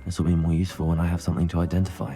This will be more useful when I have something to identify.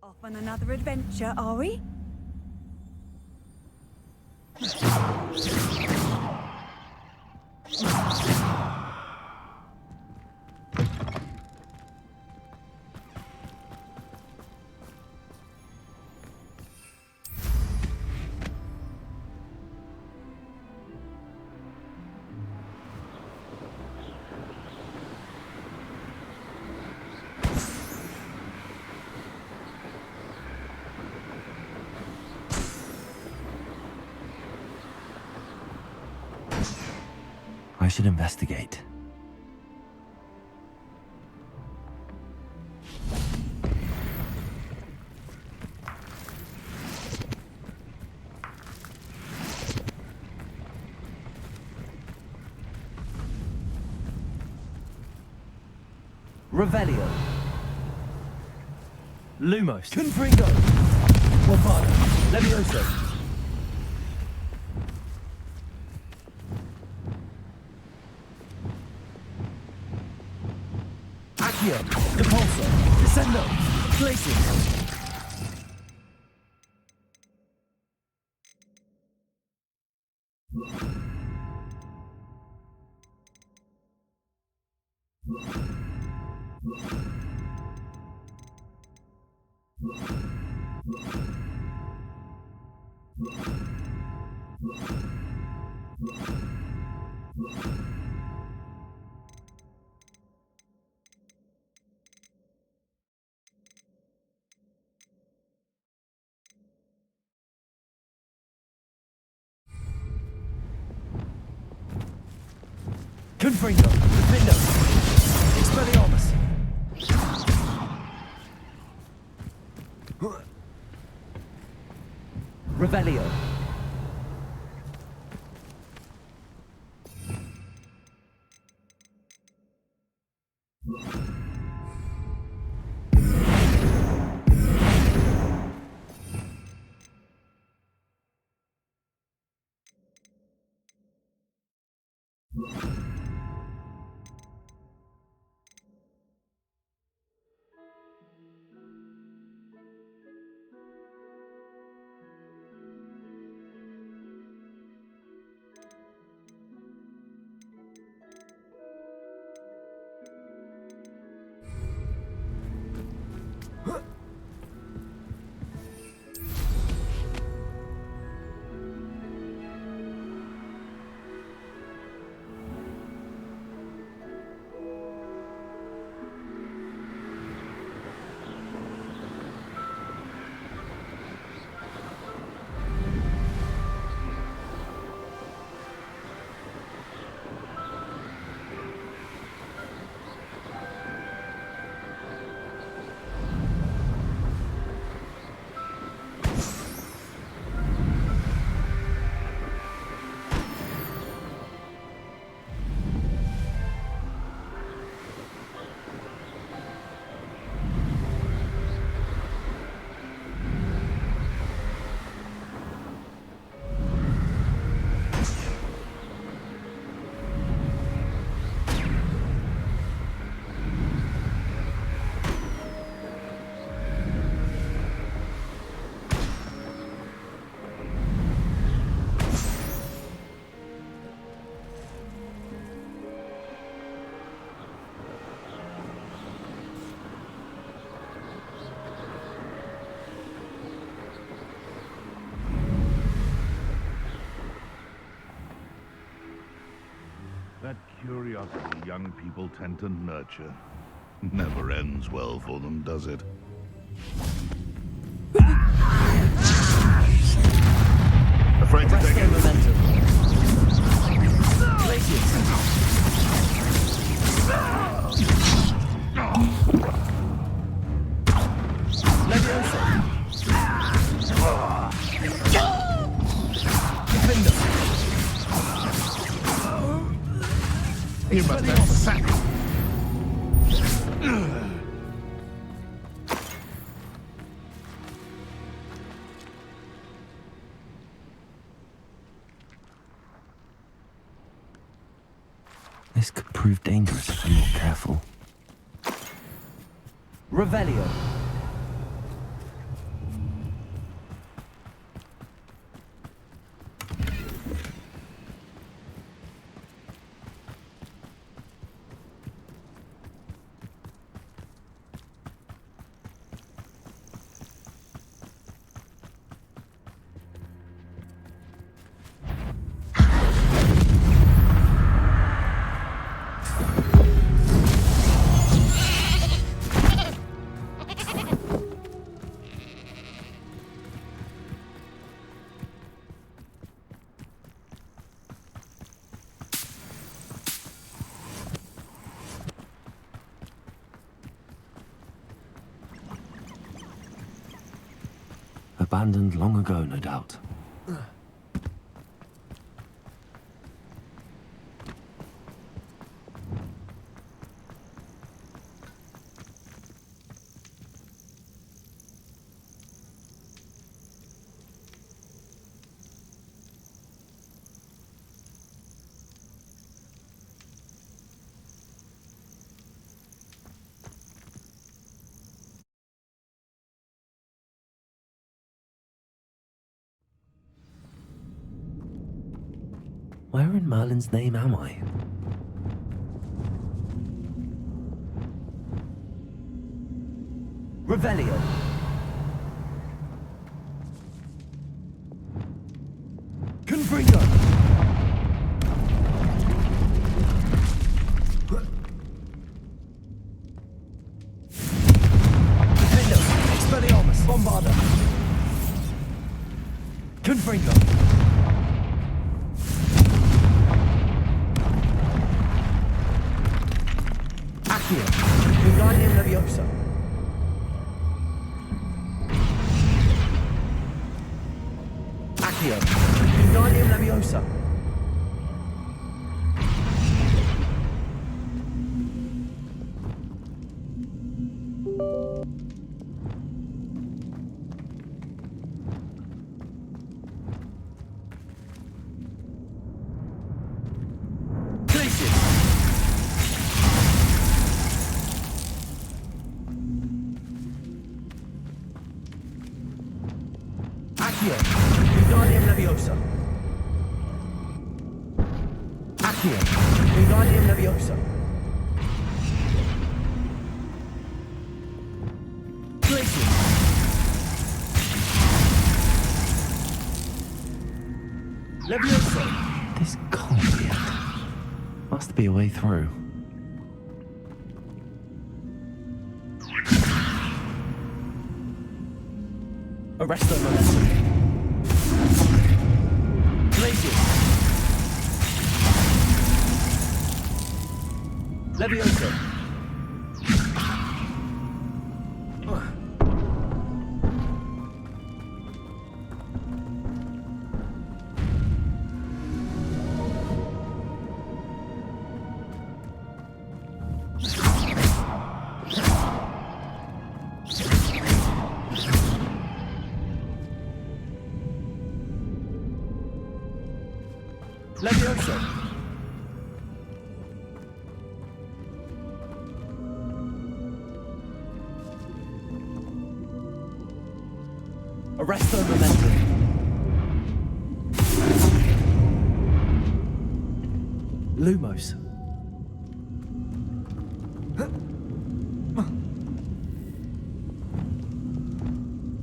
Off on another adventure, are we? I should investigate. Revelio. Lumos. Confringo. Swafan. Levioso. Depulso, Descendo, Glacier. Confringo, Defendo, Expelliarmus. Revelio. curiosity young people tend to nurture. Never ends well for them, does it? Afraid to take it? Momentum. Glacius. Leviosa. Defender. You must have sack. This could prove dangerous if I'm not careful. Revelio. Abandoned long ago, no doubt. Where in Merlin's name am I? Revelio. Confringo. Defender. Expelliarmus. Bombarda. Confringo. Wingardium Leviosa. Accio. Wingardium Leviosa. Wingardium Leviosa. Accio. Wingardium Leviosa. Glacius. Leviosa. This can't be it. Must be a way through. Arresto momentum. Glacius. Leviosa. Leviosa. Arresto momentum. Lumos.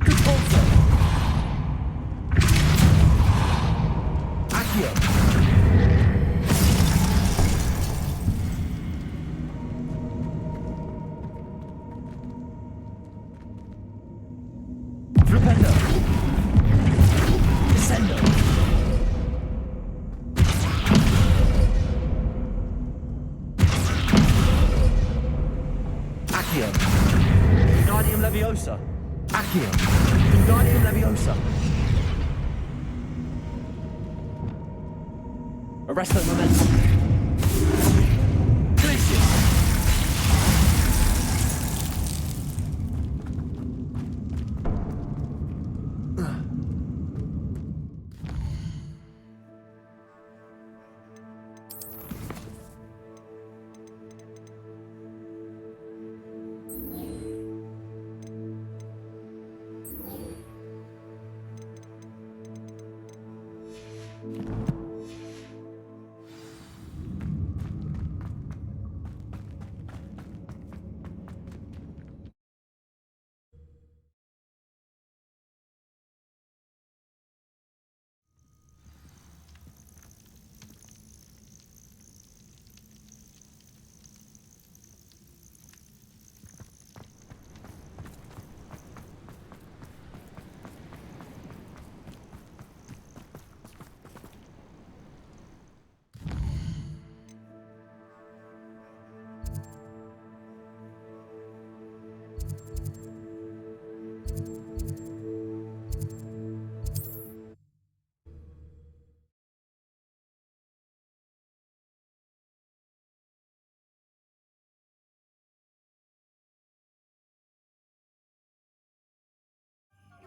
GeForce. Accio. Leviosa. Accio. Wingardium Leviosa. Arresto Momentum. Glacius.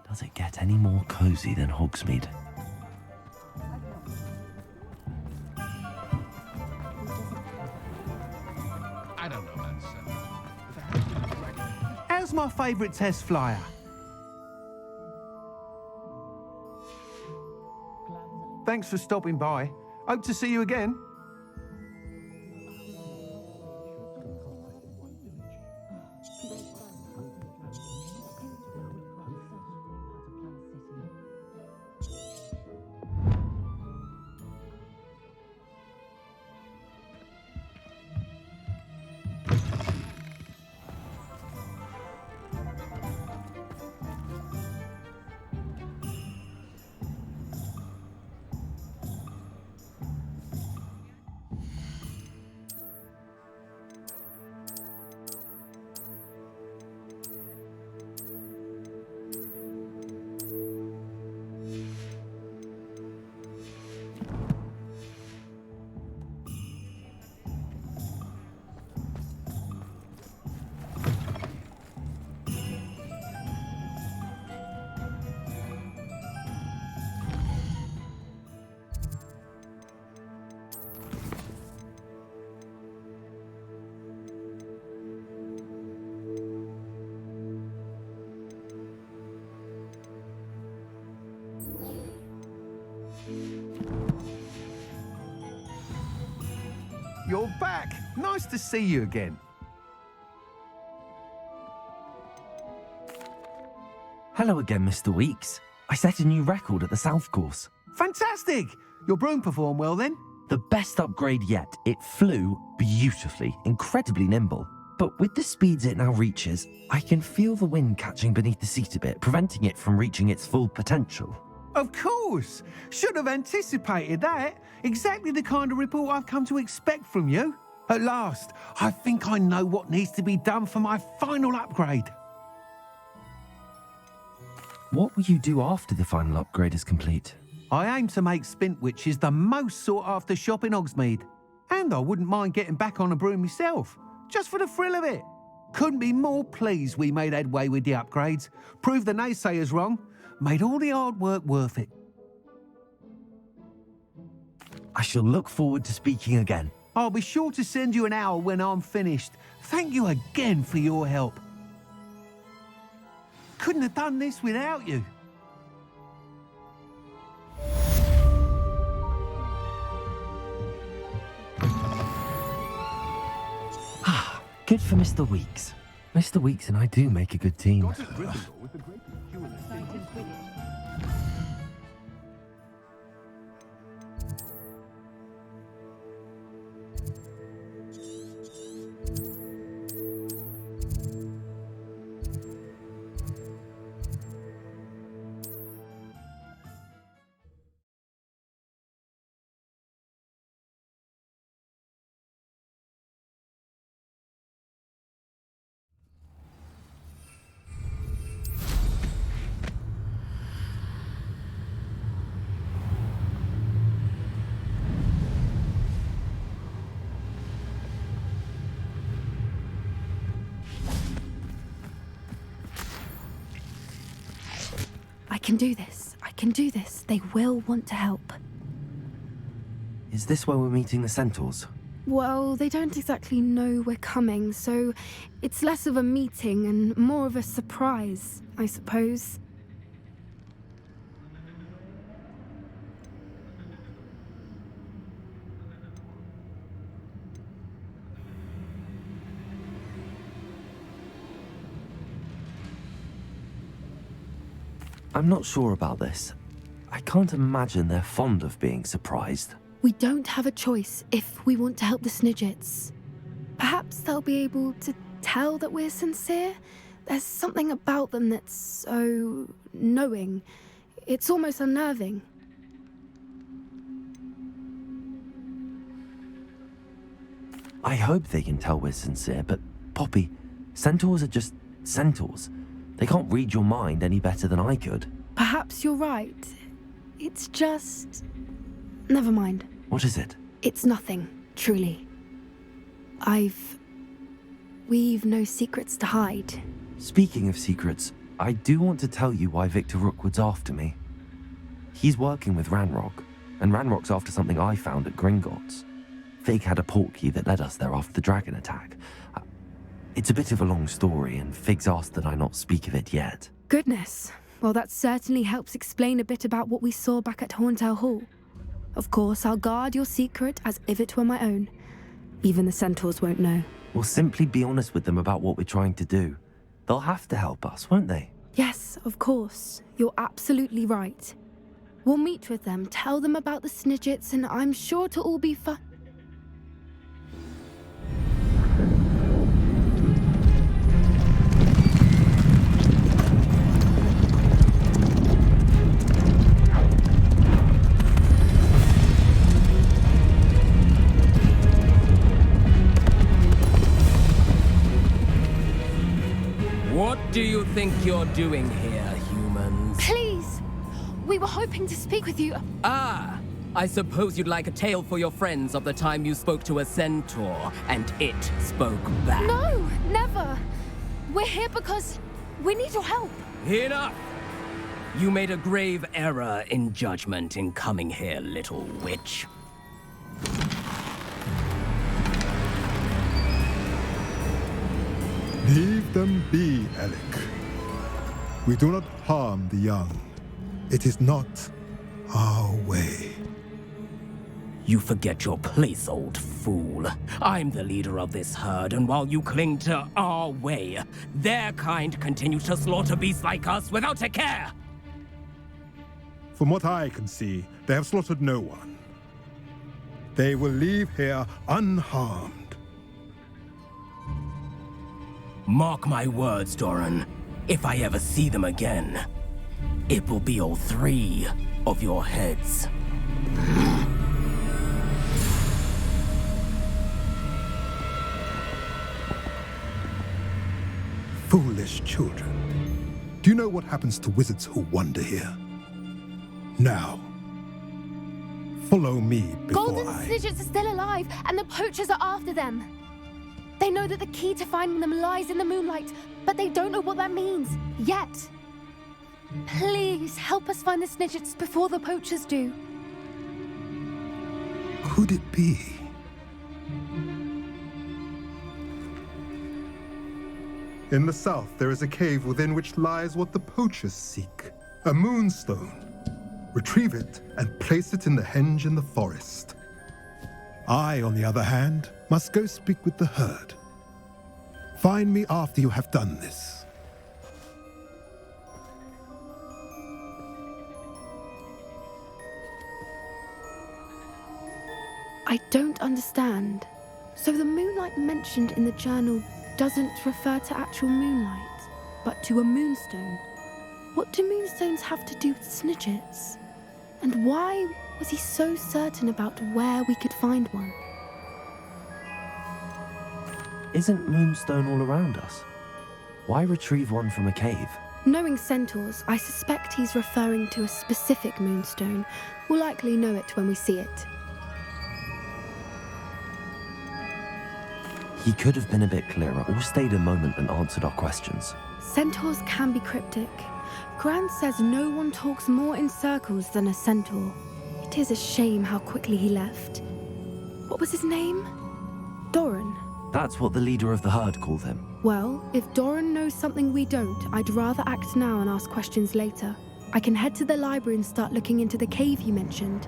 Does it get any more cozy than Hogsmeade? I don't know, man. How's my favourite test flyer? Thanks for stopping by. Hope to see you again. You're back. Nice to see you again. Hello again, Mr. Weeks. I set a new record at the South Course. Fantastic! Your broom performed well then? The best upgrade yet. It flew beautifully, incredibly nimble. But with the speeds it now reaches, I can feel the wind catching beneath the seat a bit, preventing it from reaching its full potential. Of course! Should have anticipated that. Exactly the kind of report I've come to expect from you. At last, I think I know what needs to be done for my final upgrade. What will you do after the final upgrade is complete? I aim to make Spintwitches the most sought-after shop in Hogsmeade. And I wouldn't mind getting back on a broom myself, just for the thrill of it. Couldn't be more pleased we made headway with the upgrades, proved the naysayers wrong, made all the hard work worth it. I shall look forward to speaking again. I'll be sure to send you an owl when I'm finished. Thank you again for your help. Couldn't have done this without you. Good for Mr. Weeks. Mr. Weeks and I do make a good team. I can do this. I can do this. They will want to help. Is this where we're meeting the Centaurs? Well, they don't exactly know we're coming, so it's less of a meeting and more of a surprise, I suppose. I'm not sure about this. I can't imagine they're fond of being surprised. We don't have a choice if we want to help the Snidgets. Perhaps they'll be able to tell that we're sincere. There's something about them that's so knowing. It's almost unnerving. I hope they can tell we're sincere, but Poppy, Centaurs are just Centaurs. They can't read your mind any better than I could. Perhaps you're right. It's just... Never mind. What is it? It's nothing, truly. We've no secrets to hide. Speaking of secrets, I do want to tell you why Victor Rookwood's after me. He's working with Ranrock, and Ranrock's after something I found at Gringotts. Fig had a portkey that led us there after the dragon attack. It's a bit of a long story, and Fig's asked that I not speak of it yet. Goodness. Well, that certainly helps explain a bit about what we saw back at Horntail Hall. Of course, I'll guard your secret as if it were my own. Even the Centaurs won't know. We'll simply be honest with them about what we're trying to do. They'll have to help us, won't they? Yes, of course. You're absolutely right. We'll meet with them, tell them about the Snidgets, and I'm sure it'll all be fun. What do you think you're doing here, humans? Please! We were hoping to speak with you. Ah! I suppose you'd like a tale for your friends of the time you spoke to a centaur, and it spoke back. No, never! We're here because we need your help. Enough! You made a grave error in judgment in coming here, little witch. Leave them be, Alec. We do not harm the young. It is not our way. You forget your place, old fool. I'm the leader of this herd, and while you cling to our way, their kind continue to slaughter beasts like us without a care! From what I can see, they have slaughtered no one. They will leave here unharmed. Mark my words, Doran. If I ever see them again, it will be all 3 of your heads. Foolish children. Do you know what happens to wizards who wander here? Now, follow me before Golden Snidgets are still alive, and the poachers are after them. They know that the key to finding them lies in the moonlight, but they don't know what that means, yet. Please, help us find the Snidgets before the poachers do. Could it be? In the south, there is a cave within which lies what the poachers seek. A moonstone. Retrieve it and place it in the henge in the forest. I, on the other hand, must go speak with the herd. Find me after you have done this. I don't understand. So the moonlight mentioned in the journal doesn't refer to actual moonlight, but to a moonstone. What do moonstones have to do with Snidgets? And why was he so certain about where we could find one? Isn't Moonstone all around us? Why retrieve one from a cave? Knowing centaurs, I suspect he's referring to a specific moonstone. We'll likely know it when we see it. He could have been a bit clearer or stayed a moment and answered our questions. Centaurs can be cryptic. Gran says no one talks more in circles than a centaur. It is a shame how quickly he left. What was his name? Doran. That's what the leader of the herd called him. Well, if Doran knows something we don't, I'd rather act now and ask questions later. I can head to the library and start looking into the cave you mentioned.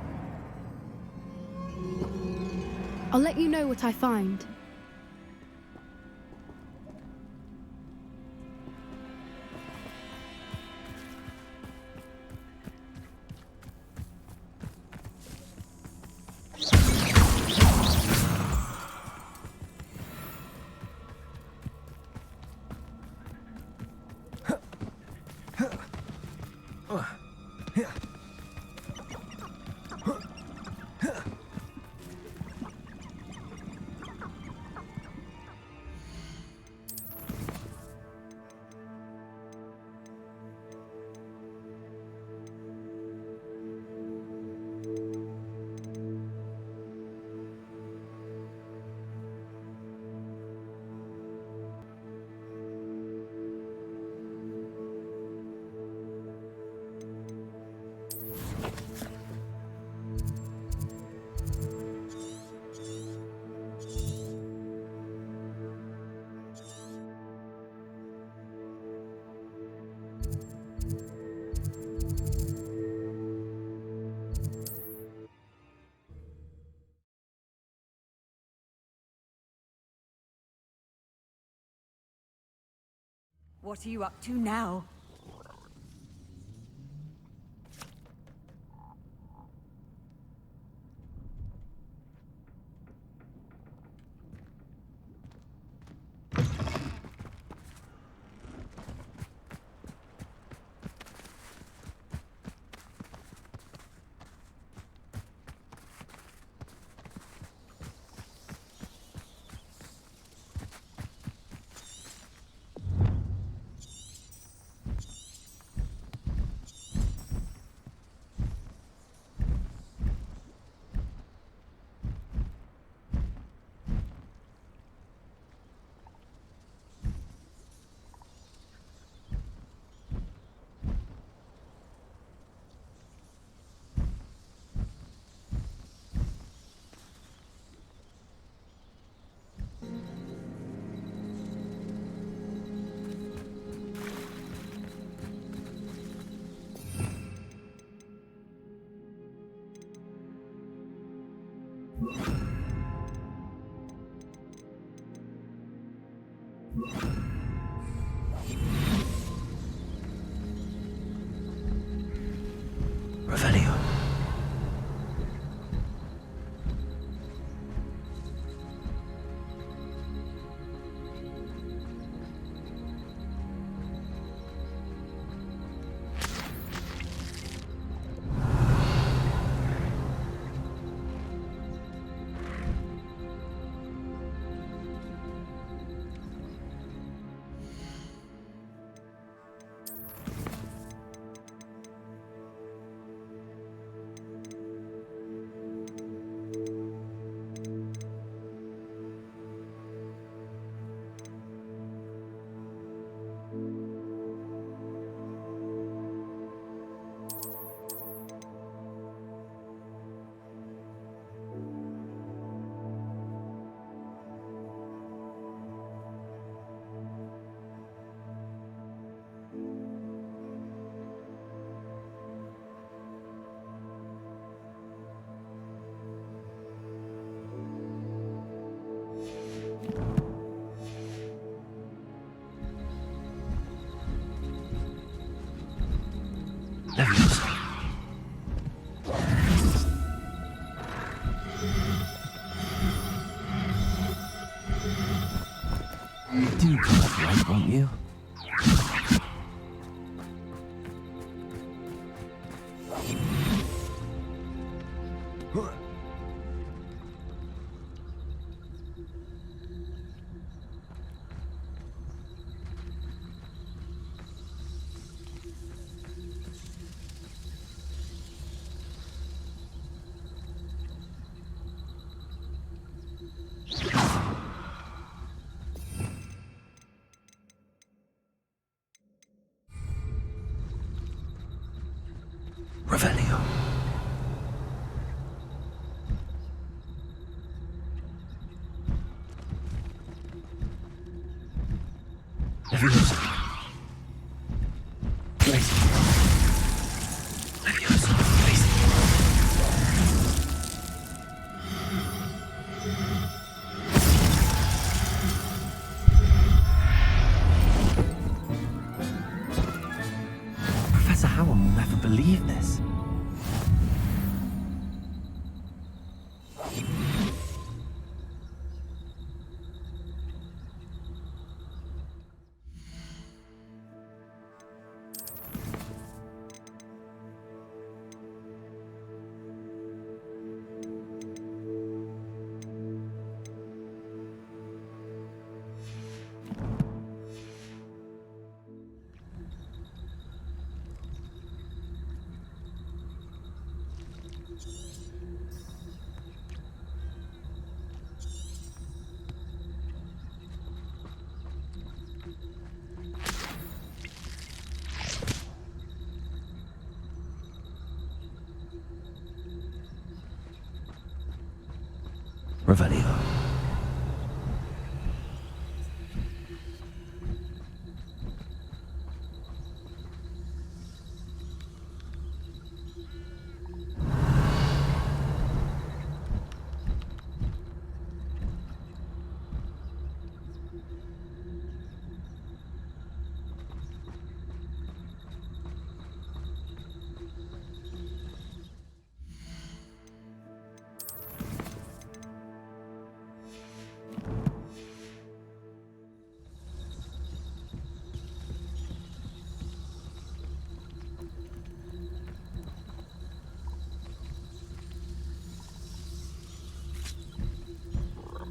I'll let you know what I find. What are you up to now? Revelio. Leviosa. Do come up right, won't you? Revelio. Leviosa. Place. Leviosa. Place. Professor Howell will never believe this. Revelio.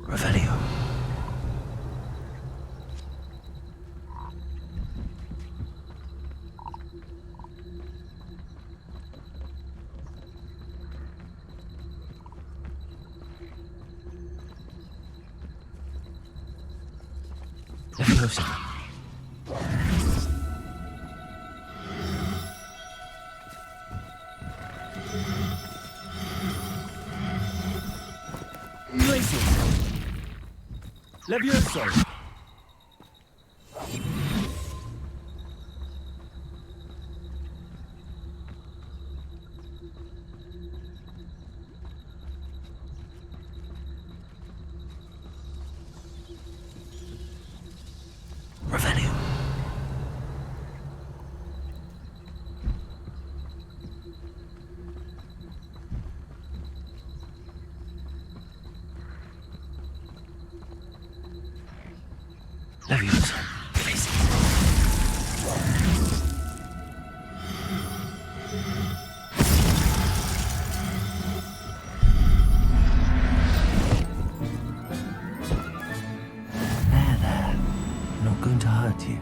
Revelio. Leviosa. Levioso! Revelio. Leviosa. Place. There. Not going to hurt you.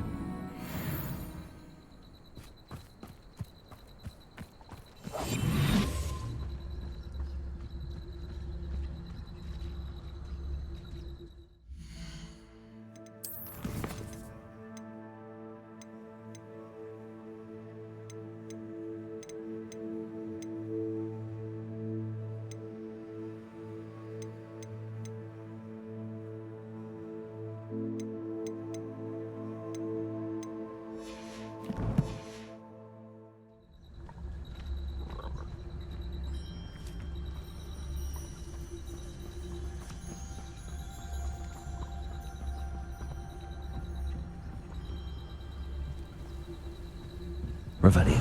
Revelio.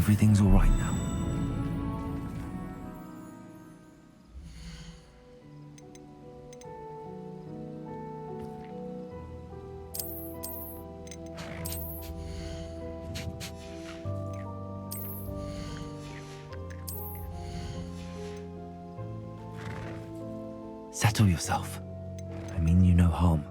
everything's all right now. Settle yourself. I mean you no harm.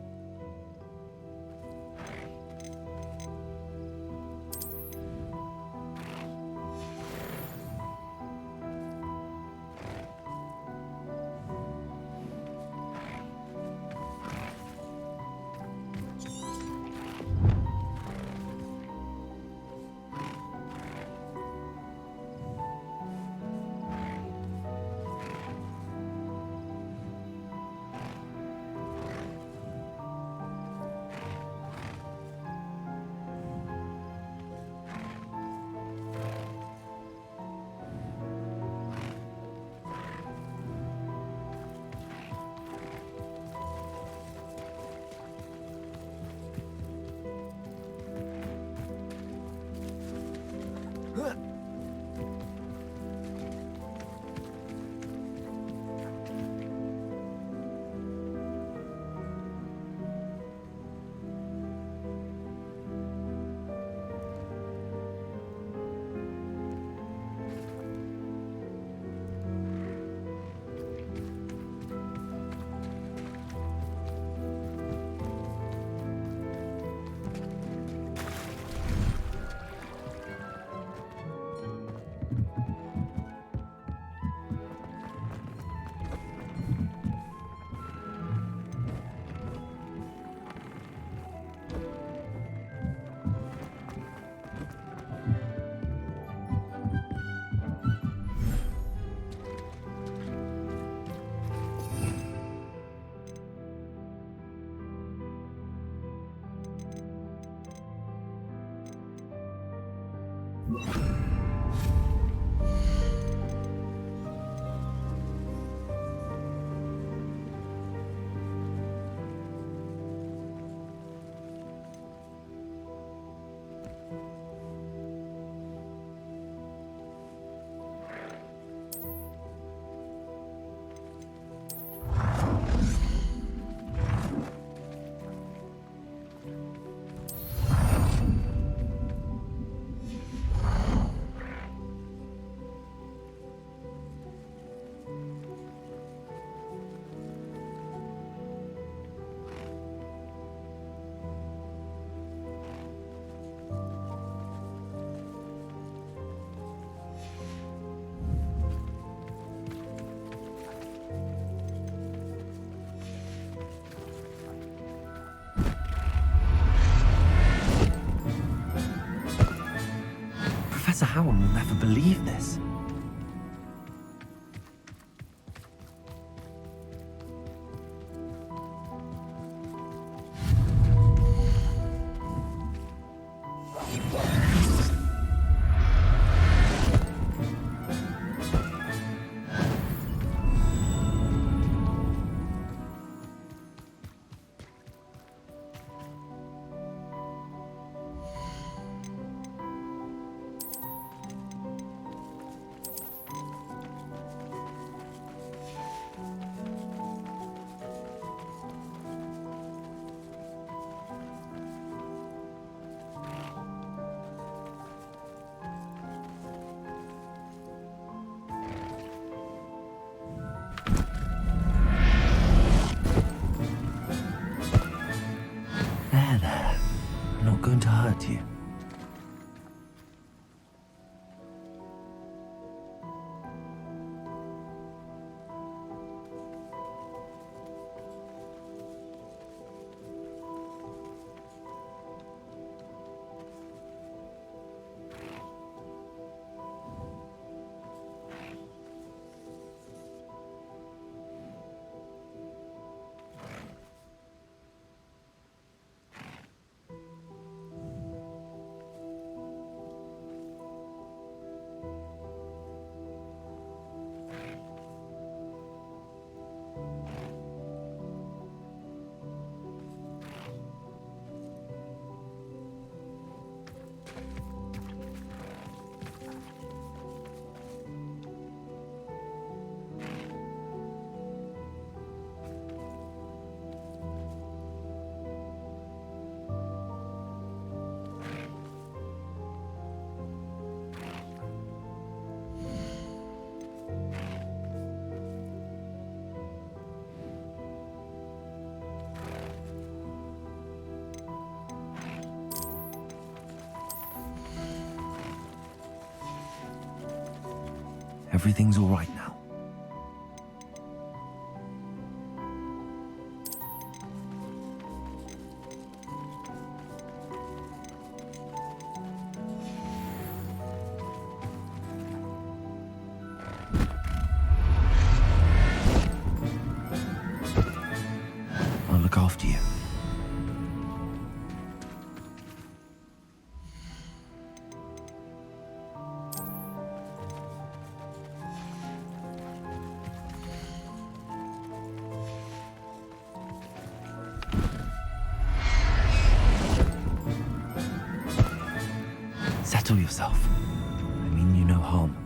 Professor Howard will never believe this. There. I'm not going to hurt you. Everything's all right now. I'll look after you. Settle yourself. I mean you no harm.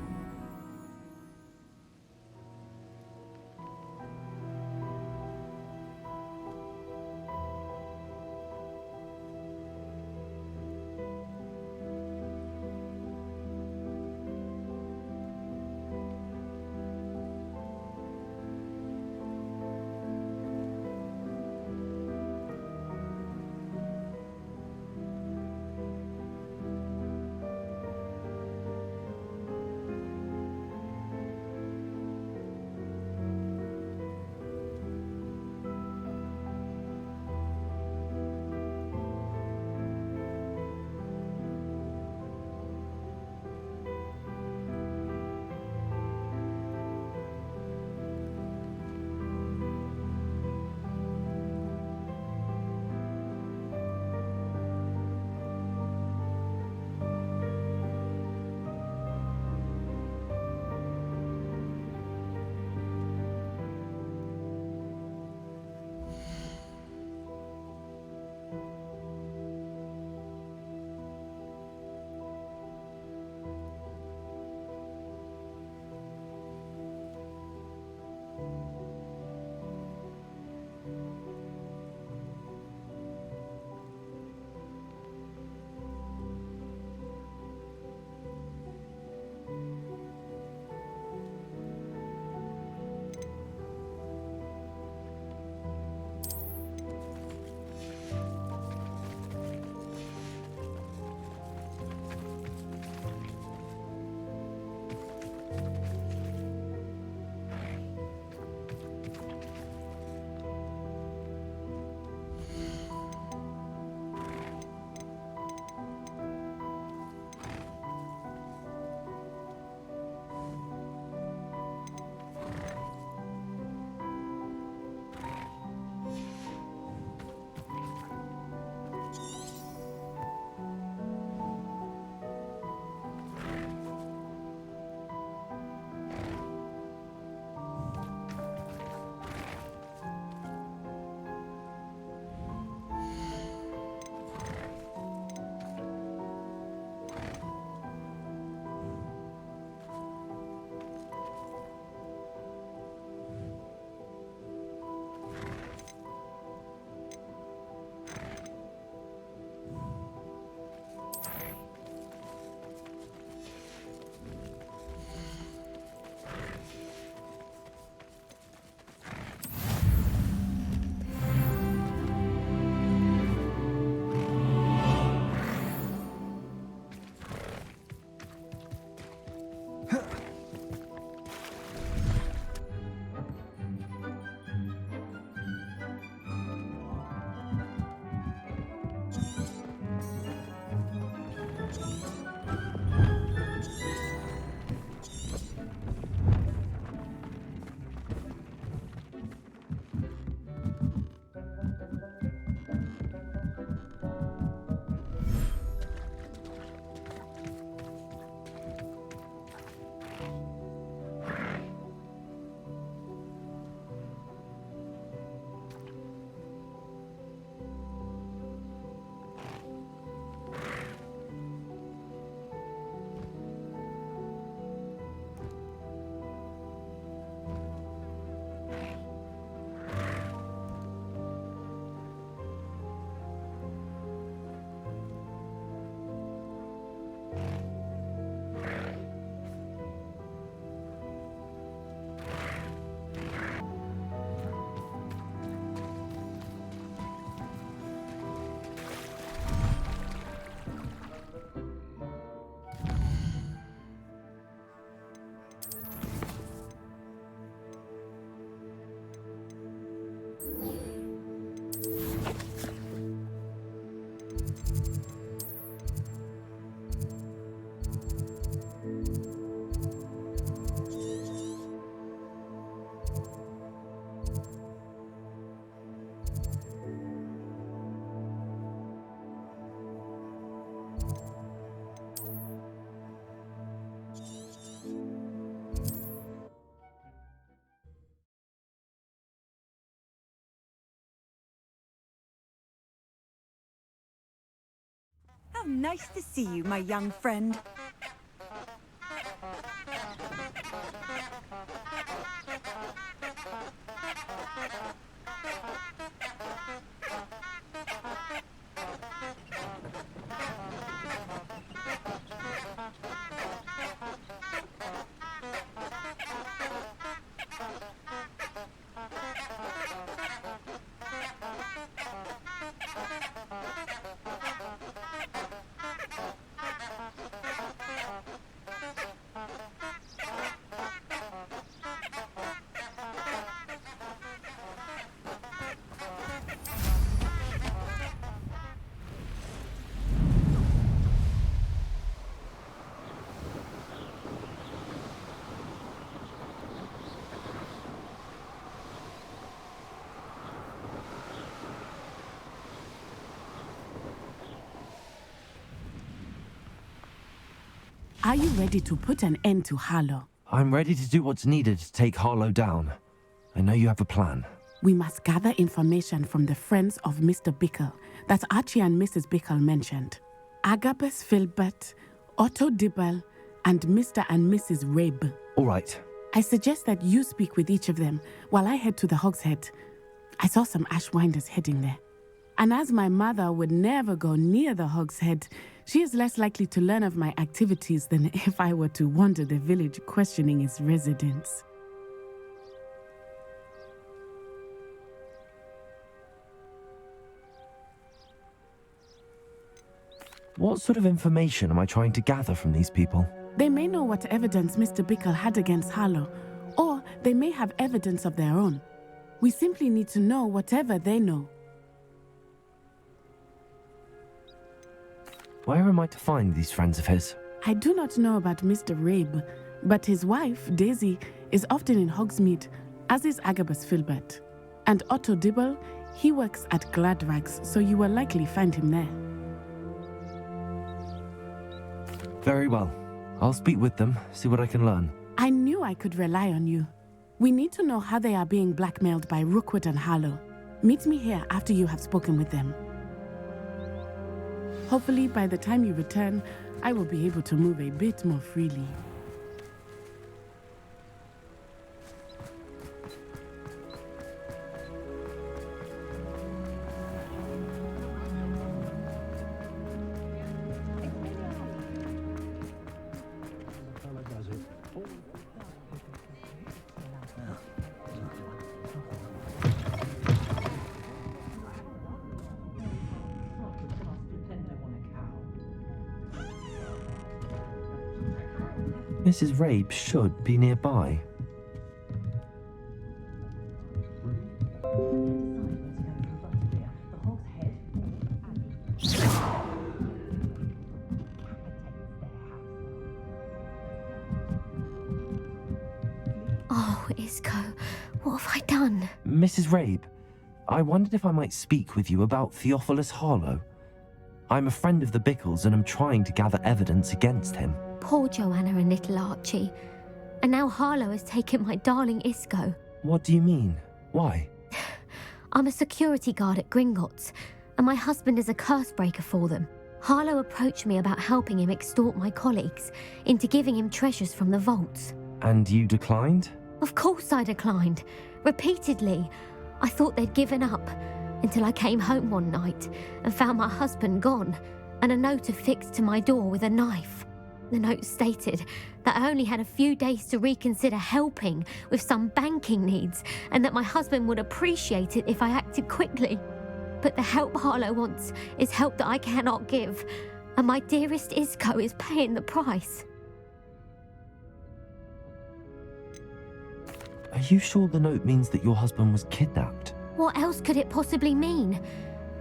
How nice to see you, my young friend. Are you ready to put an end to Holo? I'm ready to do what's needed to take Holo down. I know you have a plan. We must gather information from the friends of Mr. Bickle that Archie and Mrs. Bickle mentioned. Agabus Filbert, Otto Dibble, and Mr. and Mrs. Rabe. All right. I suggest that you speak with each of them while I head to the Hogshead. I saw some Ashwinders heading there. And as my mother would never go near the Hogshead, she is less likely to learn of my activities than if I were to wander the village questioning its residents. What sort of information am I trying to gather from these people? They may know what evidence Mr. Bickle had against Holo, or they may have evidence of their own. We simply need to know whatever they know. Where am I to find these friends of his? I do not know about Mr. Rabe, but his wife, Daisy, is often in Hogsmeade, as is Agabus Filbert. And Otto Dibble, he works at Gladrags, so you will likely find him there. Very well. I'll speak with them, see what I can learn. I knew I could rely on you. We need to know how they are being blackmailed by Rookwood and Holo. Meet me here after you have spoken with them. Hopefully, by the time you return, I will be able to move a bit more freely. Mrs. Rabe should be nearby. Oh, Isco, what have I done? Mrs. Rabe, I wondered if I might speak with you about Theophilus Holo. I'm a friend of the Bickles and am trying to gather evidence against him. Poor Joanna and little Archie. And now Holo has taken my darling Isco. What do you mean? Why? I'm a security guard at Gringotts, and my husband is a curse breaker for them. Holo approached me about helping him extort my colleagues into giving him treasures from the vaults. And you declined? Of course I declined. Repeatedly. I thought they'd given up, until I came home one night and found my husband gone, and a note affixed to my door with a knife. The note stated that I only had a few days to reconsider helping with some banking needs, and that my husband would appreciate it if I acted quickly. But the help Holo wants is help that I cannot give, and my dearest Isco is paying the price. Are you sure the note means that your husband was kidnapped? What else could it possibly mean?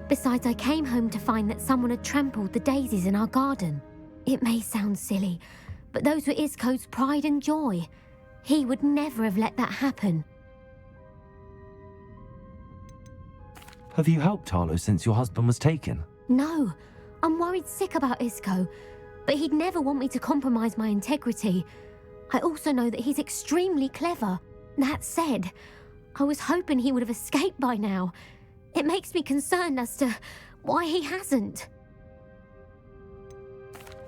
Besides, I came home to find that someone had trampled the daisies in our garden. It may sound silly, but those were Isco's pride and joy. He would never have let that happen. Have you helped Holo since your husband was taken? No, I'm worried sick about Isco, but he'd never want me to compromise my integrity. I also know that he's extremely clever. That said, I was hoping he would have escaped by now. It makes me concerned as to why he hasn't.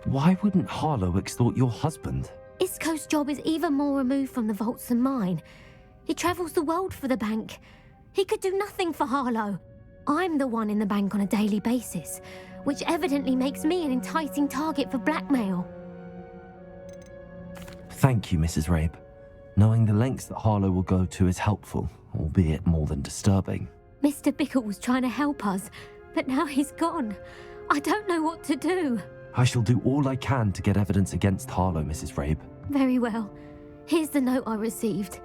Why wouldn't Holo extort your husband? Isco's job is even more removed from the vaults than mine. He travels the world for the bank. He could do nothing for Harlow. I'm the one in the bank on a daily basis, which evidently makes me an enticing target for blackmail. Thank you, Mrs. Rabe. Knowing the lengths that Harlow will go to is helpful, albeit more than disturbing. Mr. Bickle was trying to help us, but now he's gone. I don't know what to do. I shall do all I can to get evidence against Harlow, Mrs. Rabe. Very well. Here's the note I received.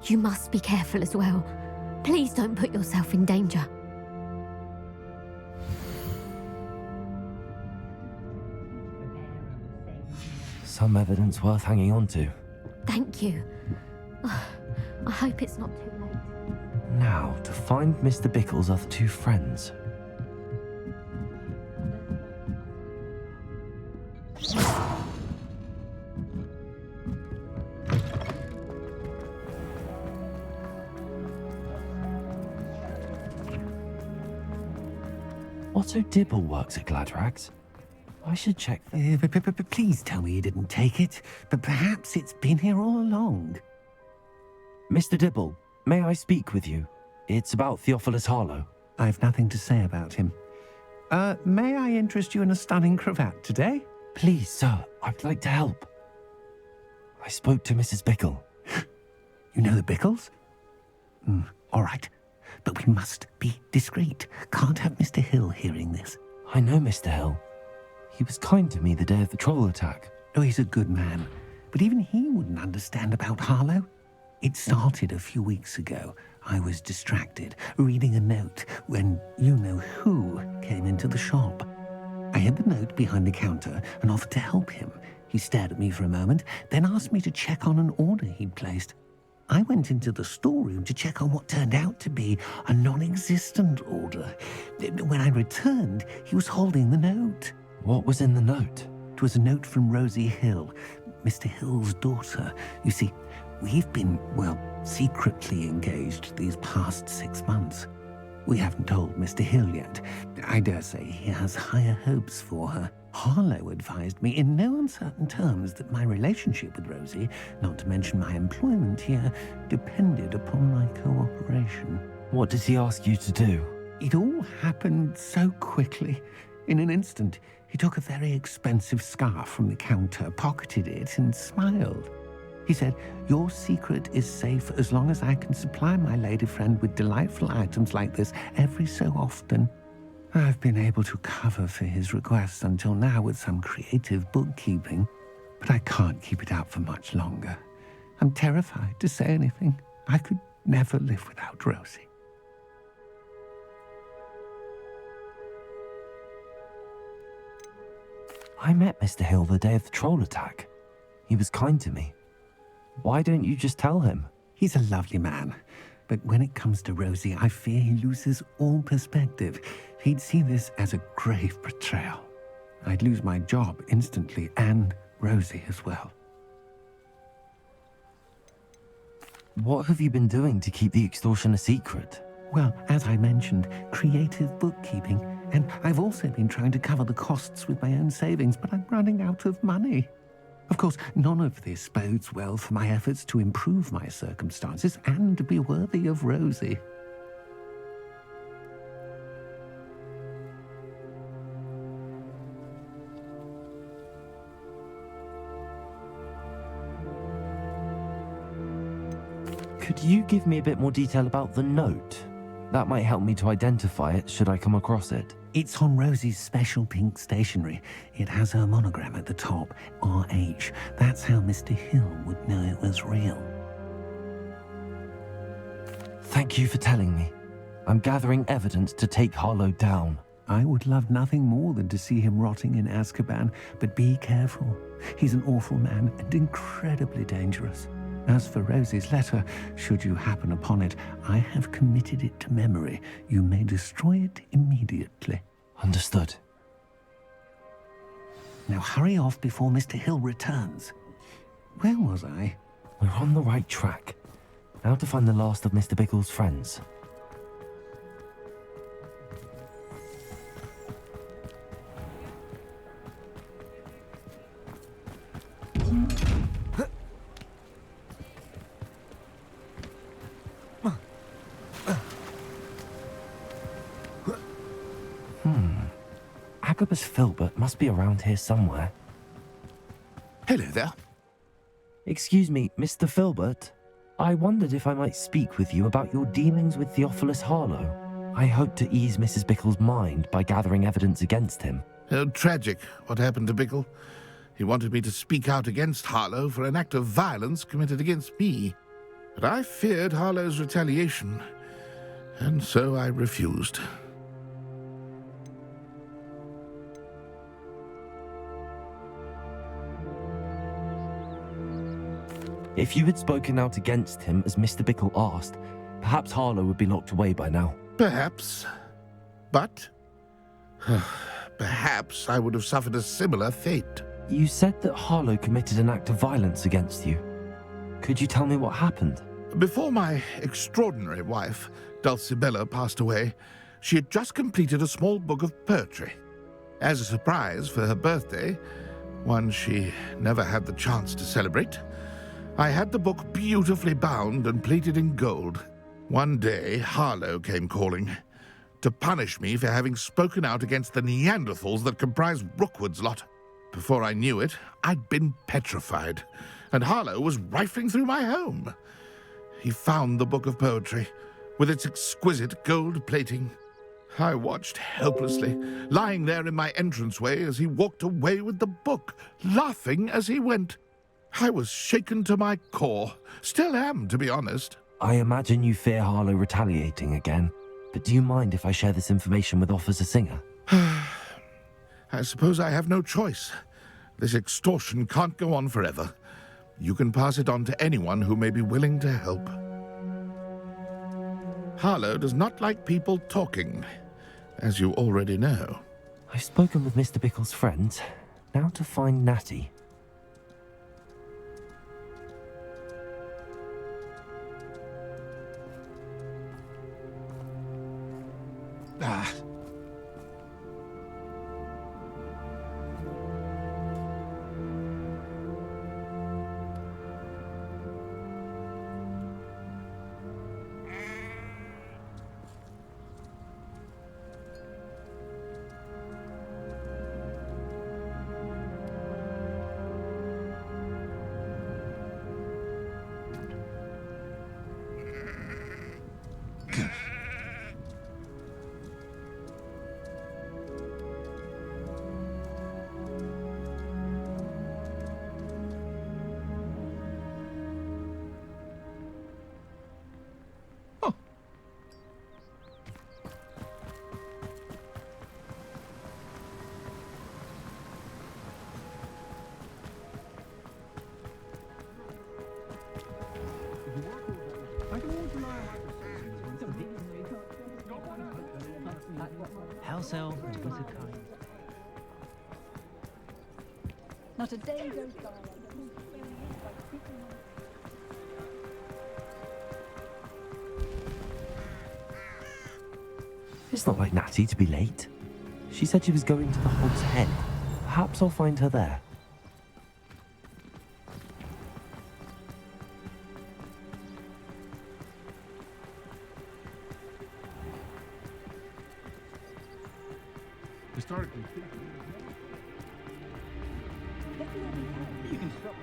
You must be careful as well. Please don't put yourself in danger. Some evidence worth hanging on to. Thank you. I hope it's not too late. Now, to find Mr. Bickle's other two friends. Otto Dibble works at Gladrags. I should check. Please tell me you didn't take it, but perhaps it's been here all along. Mr. Dibble, may I speak with you? It's about Theophilus Harlow. I've nothing to say about him. May I interest you in a stunning cravat today? Please, sir, I'd like to help. I spoke to Mrs. Bickle. You know the Bickles? All right, but we must be discreet. Can't have Mr. Hill hearing this. I know Mr. Hill. He was kind to me the day of the troll attack. Oh, he's a good man, but even he wouldn't understand about Harlow. It started a few weeks ago. I was distracted, reading a note, when you-know-who came into the shop. I hid the note behind the counter and offered to help him. He stared at me for a moment, then asked me to check on an order he'd placed. I went into the storeroom to check on what turned out to be a non-existent order. When I returned, he was holding the note. What was in the note? It was a note from Rosie Hill, Mr. Hill's daughter. You see, we've been, secretly engaged these past 6 months. We haven't told Mr. Hill yet. I dare say he has higher hopes for her. Harlow advised me in no uncertain terms that my relationship with Rosie, not to mention my employment here, depended upon my cooperation. What did he ask you to do? It all happened so quickly. In an instant, he took a very expensive scarf from the counter, pocketed it, and smiled. He said, "Your secret is safe as long as I can supply my lady friend with delightful items like this every so often." I've been able to cover for his requests until now with some creative bookkeeping, but I can't keep it up for much longer. I'm terrified to say anything. I could never live without Rosie. I met Mr. Hill the day of the troll attack. He was kind to me. Why don't you just tell him? He's a lovely man, but when it comes to Rosie, I fear he loses all perspective. He'd see this as a grave betrayal. I'd lose my job instantly, and Rosie as well. What have you been doing to keep the extortion a secret? Well, as I mentioned, creative bookkeeping, and I've also been trying to cover the costs with my own savings, but I'm running out of money. Of course, none of this bodes well for my efforts to improve my circumstances and to be worthy of Rosie. Could you give me a bit more detail about the note? That might help me to identify it should I come across it. It's on Rosie's special pink stationery. It has her monogram at the top, RH. That's how Mr. Hill would know it was real. Thank you for telling me. I'm gathering evidence to take Harlow down. I would love nothing more than to see him rotting in Azkaban, but be careful. He's an awful man and incredibly dangerous. As for Rosie's letter, should you happen upon it, I have committed it to memory. You may destroy it immediately. Understood. Now hurry off before Mr. Hill returns. Where was I? We're on the right track. Now to find the last of Mr. Bickle's friends. Agabus Filbert must be around here somewhere. Hello there. Excuse me, Mr. Filbert. I wondered if I might speak with you about your dealings with Theophilus Harlow. I hope to ease Mrs. Bickle's mind by gathering evidence against him. Oh, tragic what happened to Bickle. He wanted me to speak out against Harlow for an act of violence committed against me. But I feared Harlow's retaliation, and so I refused. If you had spoken out against him as Mr. Bickle asked, perhaps Harlow would be locked away by now. Perhaps. But perhaps I would have suffered a similar fate. You said that Harlow committed an act of violence against you. Could you tell me what happened? Before my extraordinary wife, Dulcibella, passed away, she had just completed a small book of poetry. As a surprise for her birthday, one she never had the chance to celebrate, I had the book beautifully bound and plated in gold. One day, Harlow came calling to punish me for having spoken out against the Neanderthals that comprise Rookwood's lot. Before I knew it, I'd been petrified, and Harlow was rifling through my home. He found the book of poetry, with its exquisite gold plating. I watched helplessly, lying there in my entranceway as he walked away with the book, laughing as he went. I was shaken to my core. Still am, to be honest. I imagine you fear Harlow retaliating again, but do you mind if I share this information with Officer Singer? I suppose I have no choice. This extortion can't go on forever. You can pass it on to anyone who may be willing to help. Harlow does not like people talking, as you already know. I've spoken with Mr. Bickle's friends. Now to find Natty. Ah. House elf and wizard kind. Not a day goes by. It's not like Natty to be late. She said she was going to the Hog's Head. Perhaps I'll find her there. Historically You can stop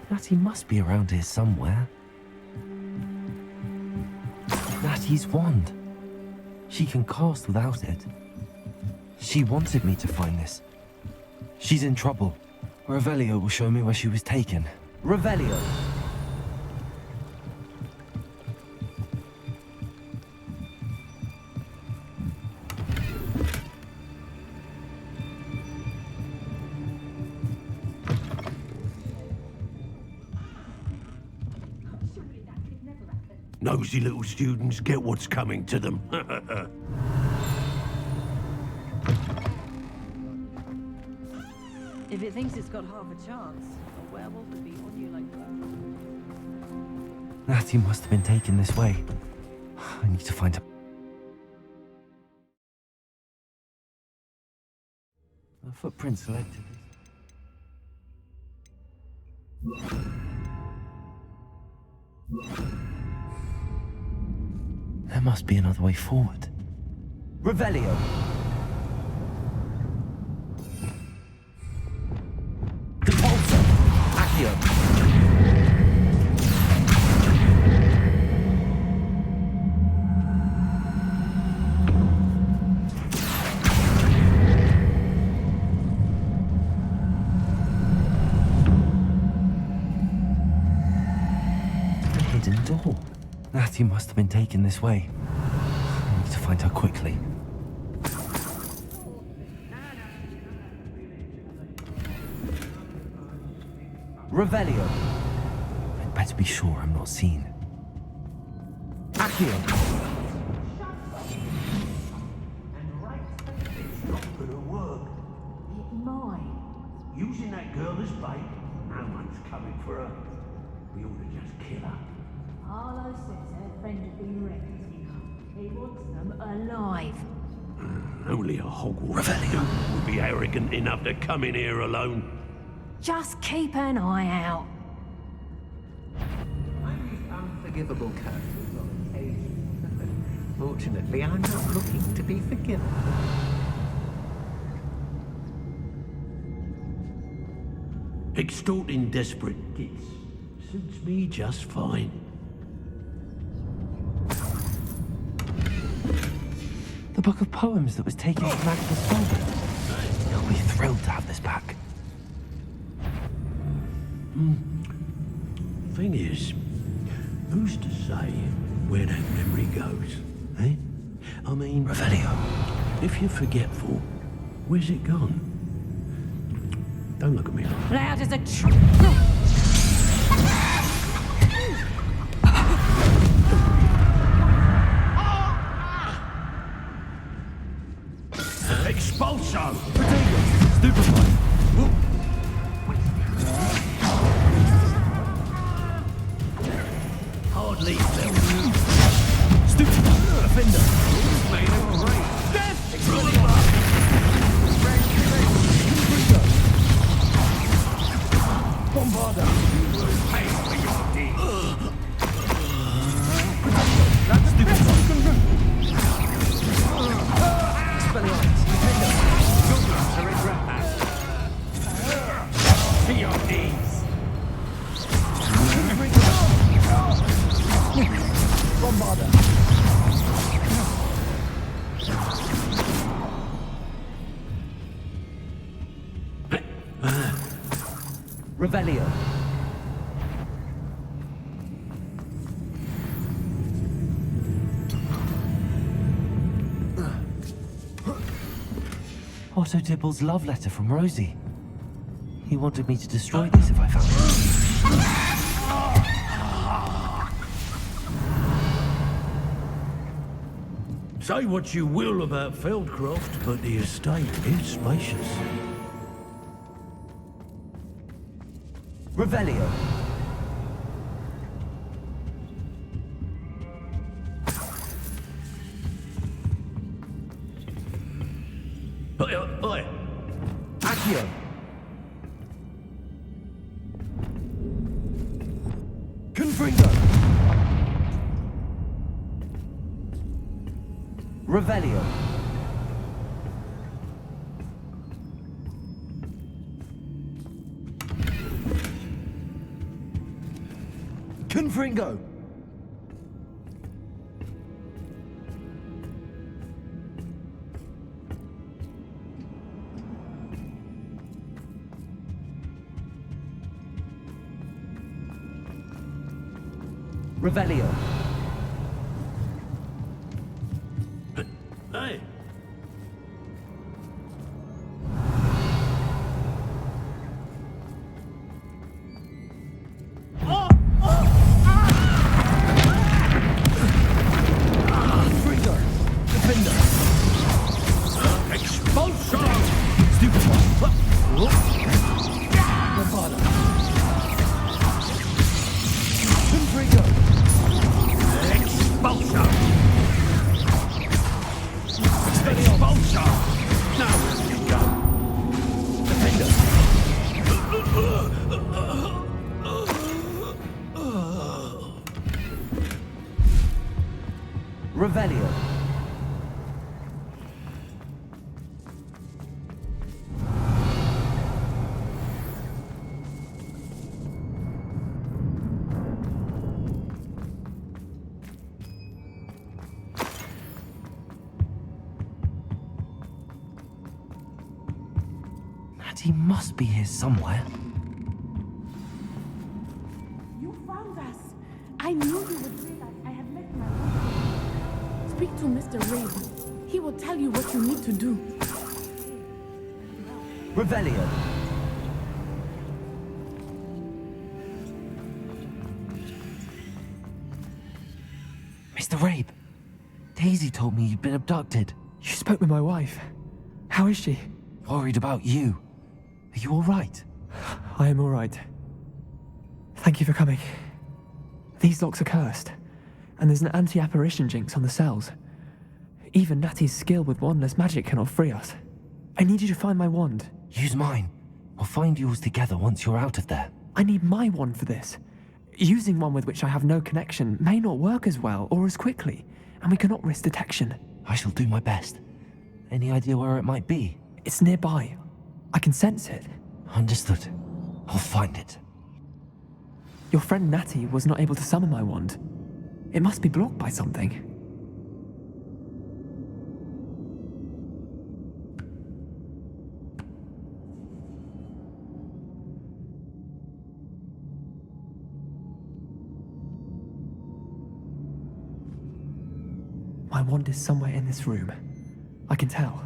Natty must be around here somewhere. Natty's wand. She can cast without it. She wanted me to find this. She's in trouble. Revelio will show me where she was taken. Revelio! Nosy little students get what's coming to them. If it thinks it's got half a chance, a werewolf would be on you like that. Natty must have been taken this way. I need to find her. The footprint selected. There must be another way forward. Revelio! Depulso! Accio! Hidden door. Natty must have been taken this way. I need to find her quickly. Revelio. I'd better be sure I'm not seen. Accio. And right, it's not gonna work. It might. Using that girl as bait, no one's coming for her. We ought to just kill her. Holo says her friend would be reckless enough. He wants them alive. Only a Hogwarts would be arrogant enough to come in here alone. Just keep an eye out. I use unforgivable curses on occasion. Fortunately, I'm not looking to be forgiven. Extorting desperate gits suits me just fine. The book of poems that was taken from Agnes Folder. He'll be thrilled to have this back. Thing is, who's to say where that memory goes, eh? I mean, Revelio. if you're forgetful, where's it gone? Don't look at me like Loud as a Expulso! Stupefy. Hardly felt. Stupefy. Offender. Made of great. Death! Bombarda. Pay for your deed. That's Stupefy. Expelliarmus. To your knees. Bombarda. Revelio. Otto Dibble's love letter from Rosie. He wanted me to destroy this if I found it. Say what you will about Feldcroft, but the estate is spacious. Revelio. Oi! Accio. Confringo. Revelio. Confringo. Revelio. Hey! Confringo. Defender. Expulsion! Stupefy. Bombarda. Confringo. Natty must be here somewhere. You found us. I knew you would realize I had left my wand. Speak to Mr. Raven. He will tell you what you need to do. Revelio. Mr. Rabe, Daisy told me you'd been abducted. You spoke with my wife. How is she? Worried about you. Are you all right? I am all right. Thank you for coming. These locks are cursed, and there's an anti-apparition jinx on the cells. Even Natty's skill with wandless magic cannot free us. I need you to find my wand. Use mine. We'll find yours together once you're out of there. I need my wand for this. Using one with which I have no connection may not work as well or as quickly, and we cannot risk detection. I shall do my best. Any idea where it might be? It's nearby. I can sense it. Understood. I'll find it. Your friend Natty was not able to summon my wand. It must be blocked by something. My wand is somewhere in this room. I can tell.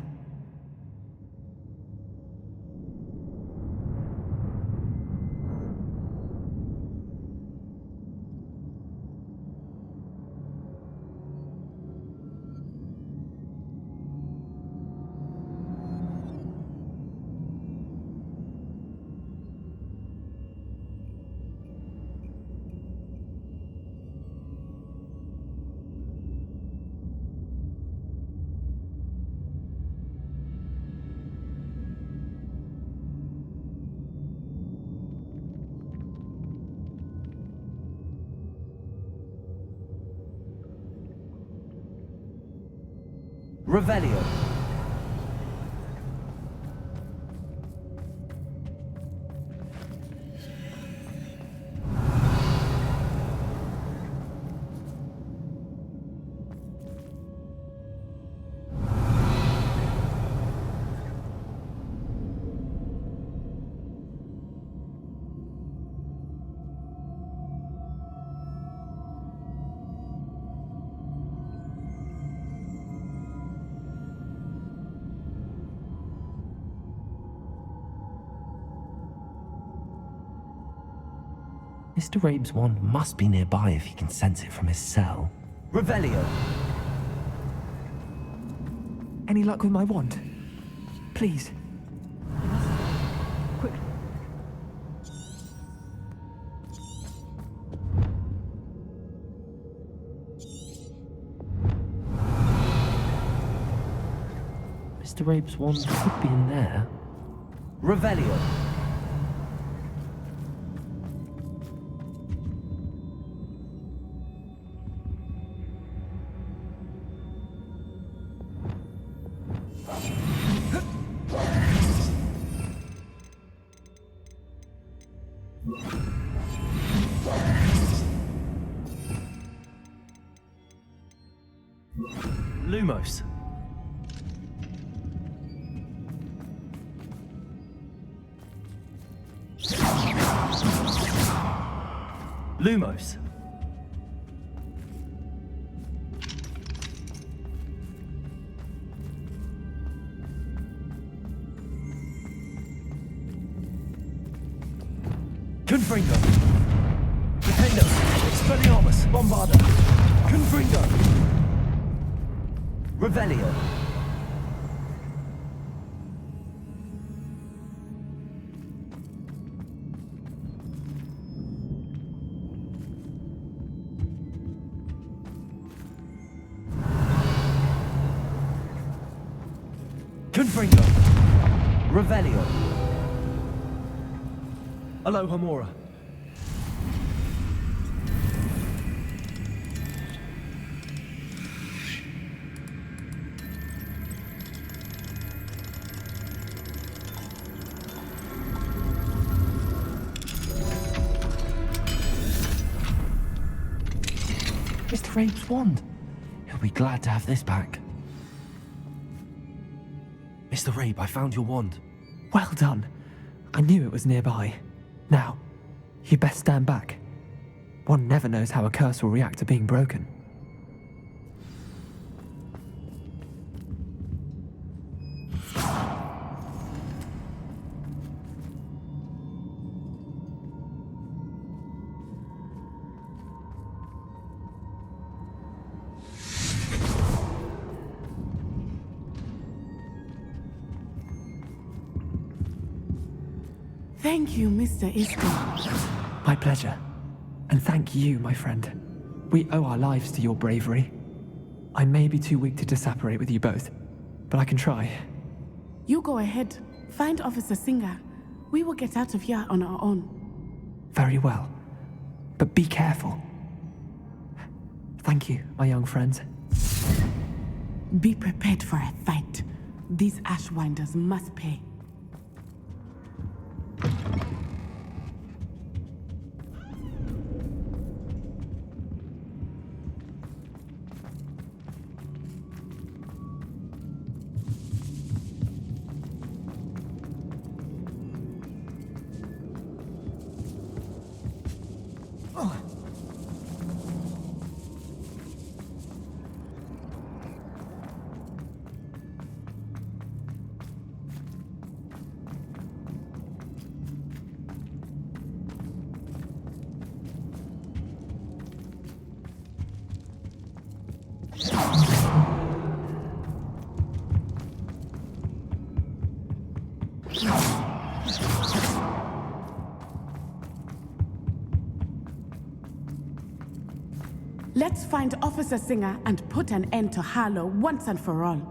Revelio. Mr. Rabe's wand must be nearby if he can sense it from his cell. Revelio! Any luck with my wand? Please. Quick. Mr. Rabe's wand could be in there. Revelio! Lumos. Lumos. Confringo. Defendo. Expelliarmus. Bombarda. Confringo. Revelio. Confringo. Revelio. Alohomora. Mr. Rabe's wand. He'll be glad to have this back. Mr. Rabe, I found your wand. Well done. I knew it was nearby. Now, you best stand back. One never knows how a curse will react to being broken. Thank you, Mr. Isco. My pleasure. And thank you, my friend. We owe our lives to your bravery. I may be too weak to disapparate with you both, but I can try. You go ahead. Find Officer Singer. We will get out of here on our own. Very well. But be careful. Thank you, my young friends. Be prepared for a fight. These Ashwinders must pay. Let's find Officer Singer and put an end to Holo once and for all.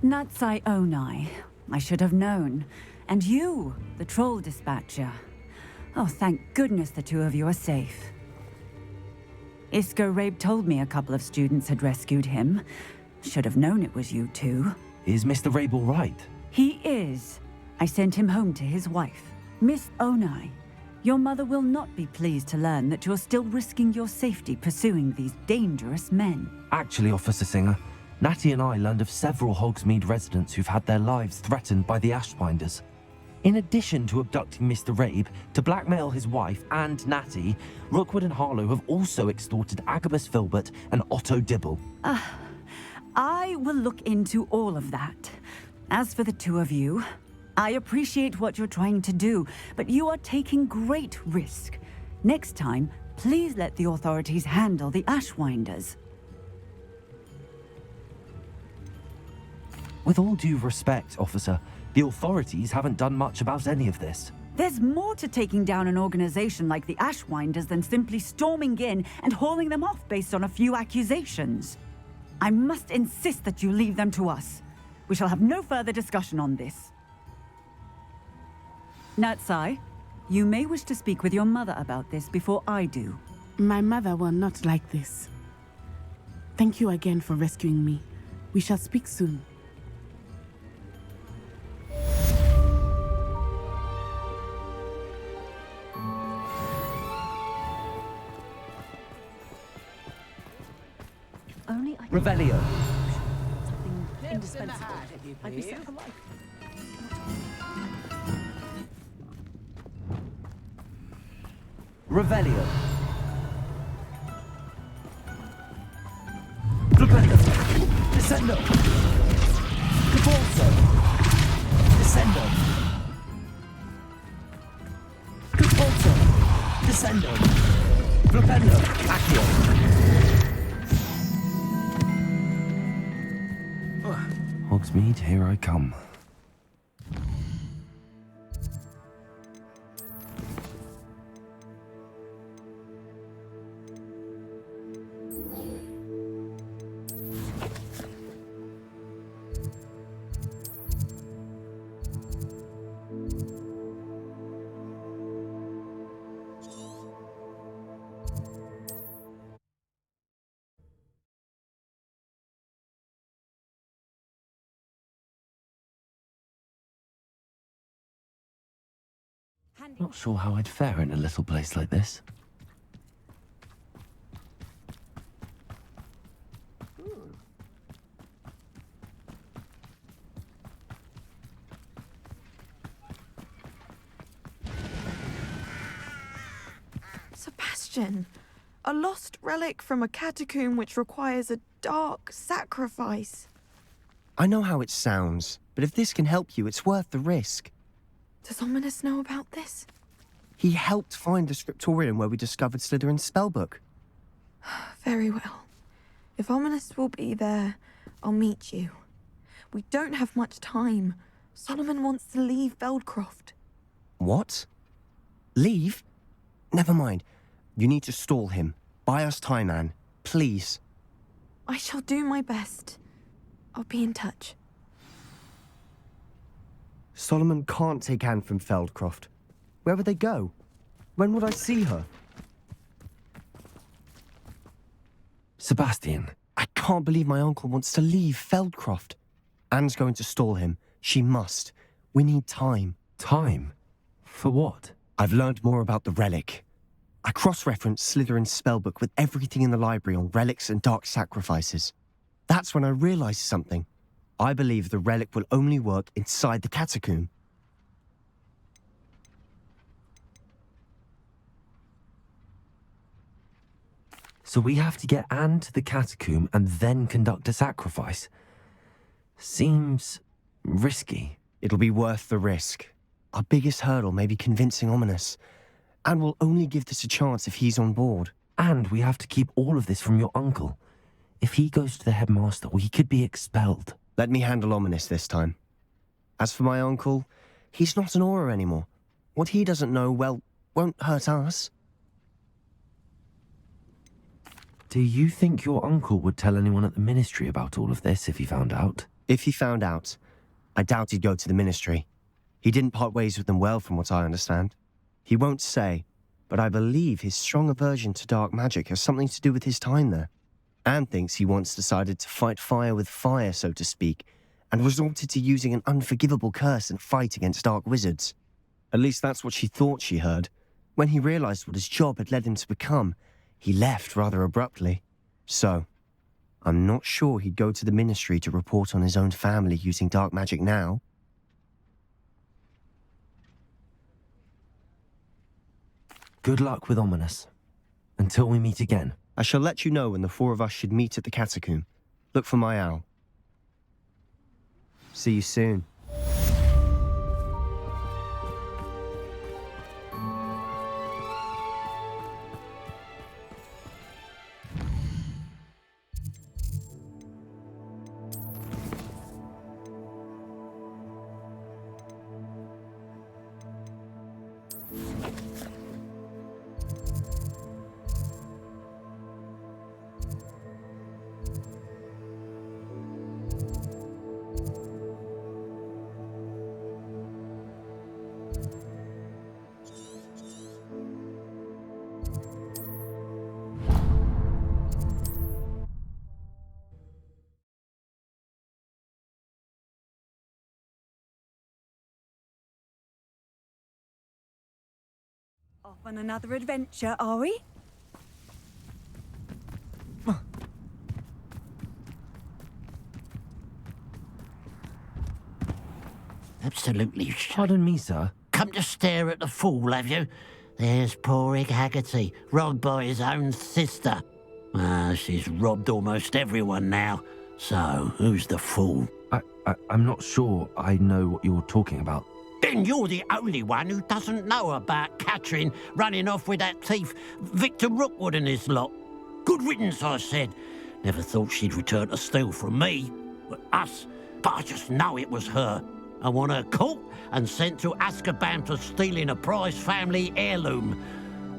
Natsai Onai. I should have known. And you, the troll dispatcher. Oh, thank goodness the two of you are safe. Isco Rabe told me a couple of students had rescued him. Should have known it was you two. Is Mr. Rabe all right? He is. I sent him home to his wife. Miss Onai, your mother will not be pleased to learn that you're still risking your safety pursuing these dangerous men. Actually, Officer Singer, Natty and I learned of several Hogsmeade residents who've had their lives threatened by the Ashwinders. In addition to abducting Mr. Rabe to blackmail his wife and Natty, Rookwood and Harlow have also extorted Agabus Filbert and Otto Dibble. I will look into all of that. As for the two of you, I appreciate what you're trying to do, but you are taking great risk. Next time, please let the authorities handle the Ashwinders. With all due respect, officer, the authorities haven't done much about any of this. There's more to taking down an organization like the Ashwinders than simply storming in and hauling them off based on a few accusations. I must insist that you leave them to us. We shall have no further discussion on this. Natsai, you may wish to speak with your mother about this before I do. My mother will not like this. Thank you again for rescuing me. We shall speak soon. Revelio. Something indispensable. I'd be so polite. Revelio. Revelio. Descendo. GeForce. Descendo. GeForce. Descendo. Revelio. Accio. Hogsmeade, here I come. Not sure how I'd fare in a little place like this. Sebastian, a lost relic from a catacomb which requires a dark sacrifice. I know how it sounds, but if this can help you, it's worth the risk. Does Ominous know about this? He helped find the scriptorium where we discovered Slytherin's spellbook. Very well. If Ominous will be there, I'll meet you. We don't have much time. Solomon wants to leave Veldcroft. What? Leave? Never mind. You need to stall him. Buy us time, Anne. Please. I shall do my best. I'll be in touch. Solomon can't take Anne from Feldcroft. Where would they go? When would I see her? Sebastian. I can't believe my uncle wants to leave Feldcroft. Anne's going to stall him. She must. We need time. Time? For what? I've learned more about the relic. I cross-referenced Slytherin's spellbook with everything in the library on relics and dark sacrifices. That's when I realized something. I believe the relic will only work inside the catacomb. So we have to get Anne to the catacomb and then conduct a sacrifice. Seems risky. It'll be worth the risk. Our biggest hurdle may be convincing Ominous. And we'll only give this a chance if he's on board. And we have to keep all of this from your uncle. If he goes to the headmaster, we could be expelled. Let me handle Ominous this time. As for my uncle, he's not an Auror anymore. What he doesn't know, well, won't hurt us. Do you think your uncle would tell anyone at the ministry about all of this if he found out? If he found out, I doubt he'd go to the ministry. He didn't part ways with them well, from what I understand. He won't say, but I believe his strong aversion to dark magic has something to do with his time there. Anne thinks he once decided to fight fire with fire, so to speak, and resorted to using an unforgivable curse in a fight against dark wizards. At least that's what she thought she heard. When he realized what his job had led him to become, he left rather abruptly. So, I'm not sure he'd go to the ministry to report on his own family using dark magic now. Good luck with Ominous. Until we meet again. I shall let you know when the four of us should meet at the catacomb. Look for my owl. See you soon. Off on another adventure, are we? Absolutely. Pardon me, sir. Come to stare at the fool, have you? There's poor Egg Haggerty, robbed by his own sister. She's robbed almost everyone now. So, who's the fool? I'm not sure I know what you're talking about. Then you're the only one who doesn't know about Catherine running off with that thief, Victor Rookwood and his lot. Good riddance, I said. Never thought she'd return to steal from me, us, but I just know it was her. I want her caught and sent to Azkaban for stealing a prized family heirloom,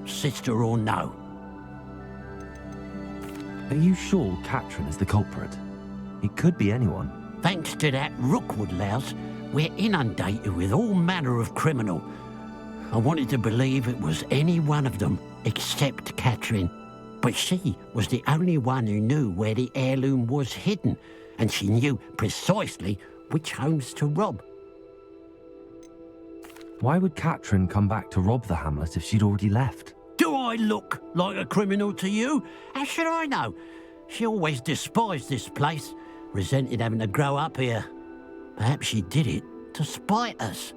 sister or no. Are you sure Catherine is the culprit? It could be anyone. Thanks to that Rookwood louse, we're inundated with all manner of criminal. I wanted to believe it was any one of them, except Catherine. But she was the only one who knew where the heirloom was hidden, and she knew precisely which homes to rob. Why would Katrin come back to rob the hamlet if she'd already left? Do I look like a criminal to you? How should I know? She always despised this place, resented having to grow up here. Perhaps she did it to spite us.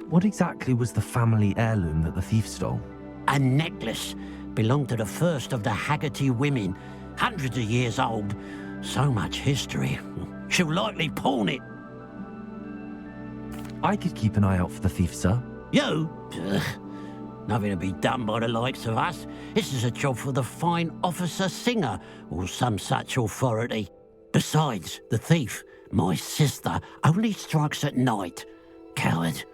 What exactly was the family heirloom that the thief stole? A necklace belonged to the first of the Haggerty women, hundreds of years old. So much history. She'll likely pawn it. I could keep an eye out for the thief, sir. You? Ugh. Nothing to be done by the likes of us. This is a job for the fine officer Singer, or some such authority. Besides, the thief, my sister, only strikes at night. Coward.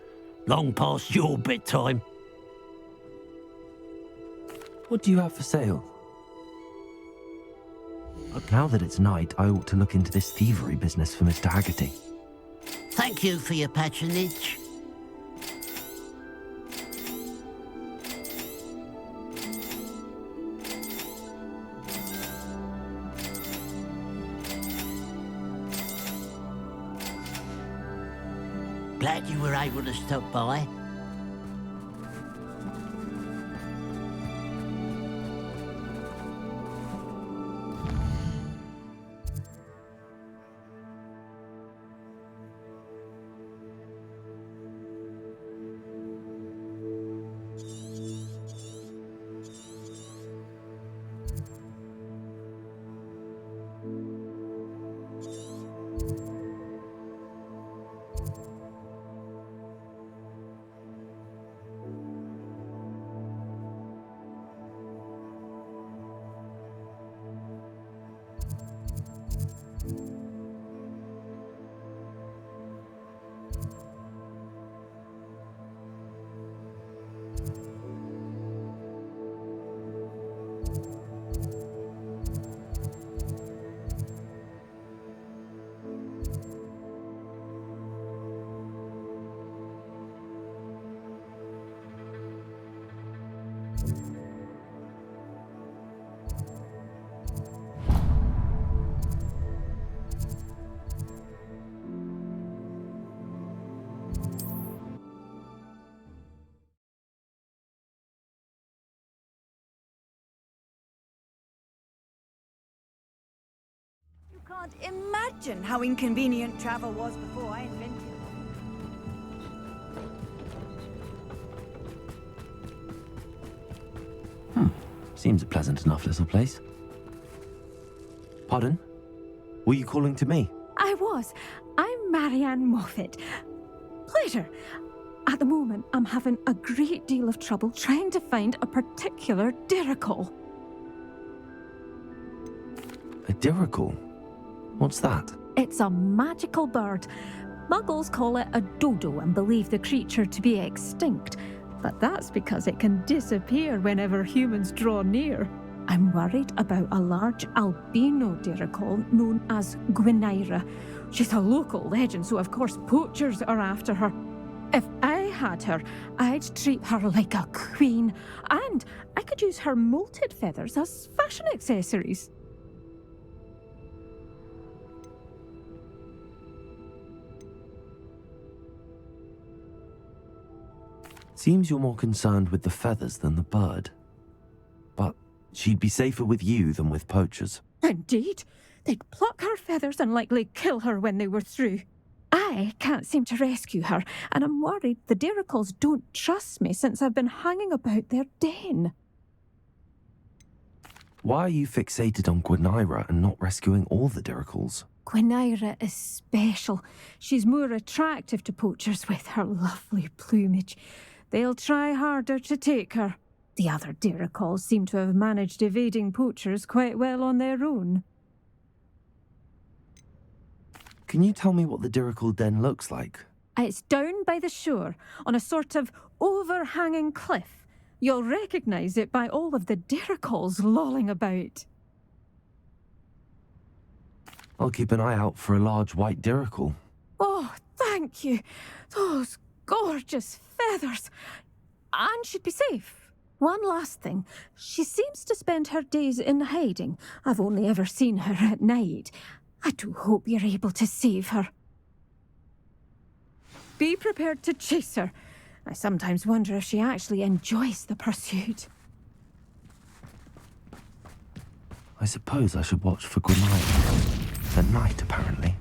Long past your bedtime. What do you have for sale? Now that it's night, I ought to look into this thievery business for Mr. Haggerty. Thank you for your patronage. Glad you were able to stop by. Can't imagine how inconvenient travel was before I invented it. Seems a pleasant enough little place. Pardon? Were you calling to me? I was. I'm Marianne Moffat. Pleasure. At the moment, I'm having a great deal of trouble trying to find a particular dirical. A dirical? What's that? It's a magical bird. Muggles call it a dodo and believe the creature to be extinct. But that's because it can disappear whenever humans draw near. I'm worried about a large albino dirical known as Gwynaira. She's a local legend, so of course poachers are after her. If I had her, I'd treat her like a queen, and I could use her molted feathers as fashion accessories. Seems you're more concerned with the feathers than the bird. But she'd be safer with you than with poachers. Indeed. They'd pluck her feathers and likely kill her when they were through. I can't seem to rescue her, and I'm worried the diricals don't trust me since I've been hanging about their den. Why are you fixated on Gwynaira and not rescuing all the diricals? Gwynaira is special. She's more attractive to poachers with her lovely plumage. They'll try harder to take her. The other diricals seem to have managed evading poachers quite well on their own. Can you tell me what the dirical den looks like? It's down by the shore, on a sort of overhanging cliff. You'll recognise it by all of the diricals lolling about. I'll keep an eye out for a large white dirical. Oh, thank you. Those gorgeous feathers. And she'd be safe. One last thing. She seems to spend her days in hiding. I've only ever seen her at night. I do hope you're able to save her. be prepared to chase her. I sometimes wonder if she actually enjoys the pursuit. I suppose I should watch for Grenade. At night, apparently.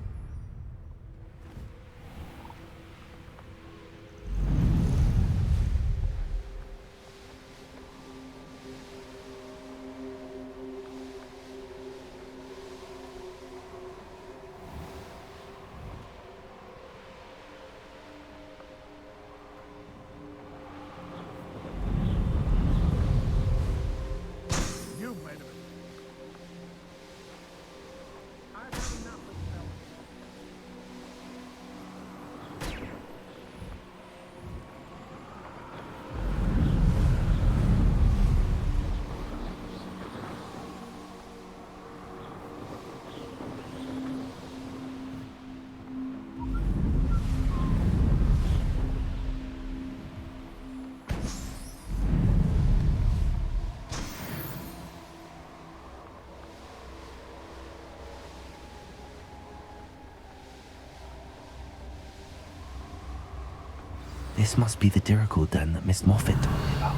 This must be the Dirical den that Miss Moffat told me about.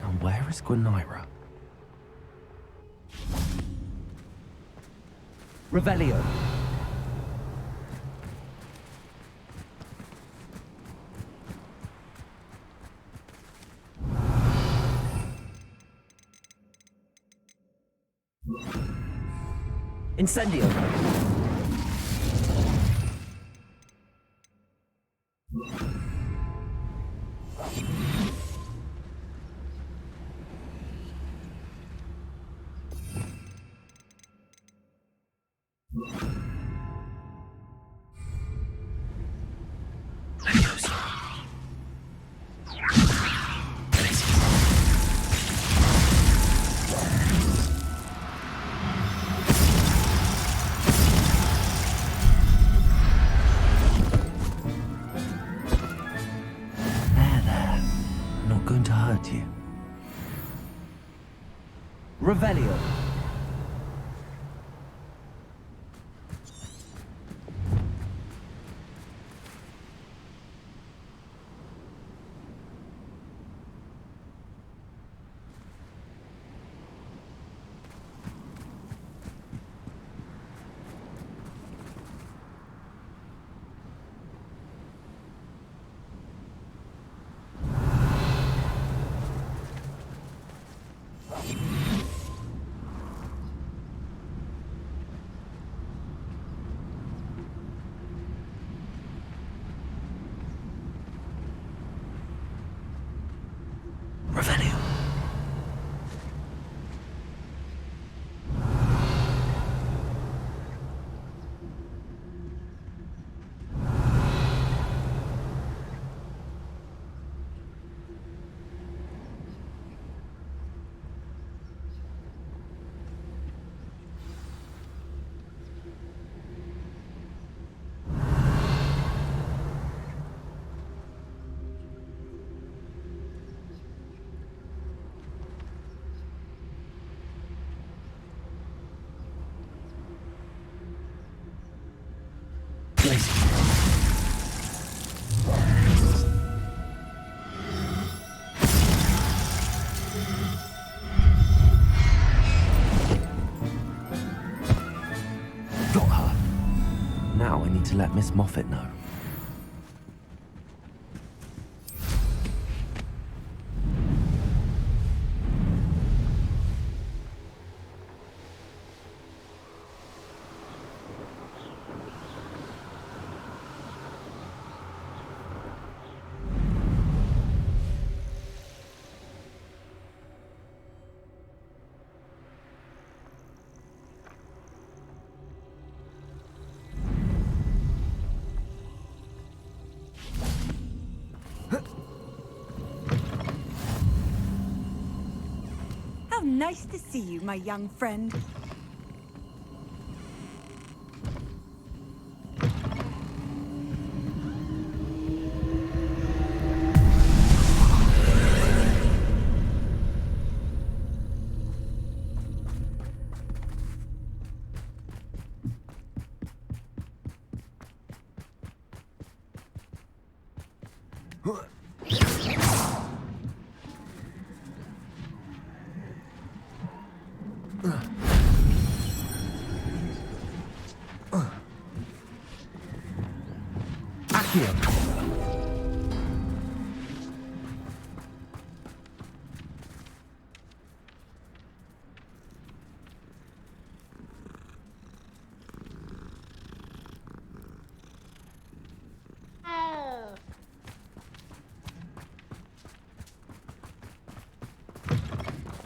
Now where is Gwenira? Revelio. Incendio. Revelio. Got her. Now I need to let Miss Moffat know. Nice to see you, my young friend.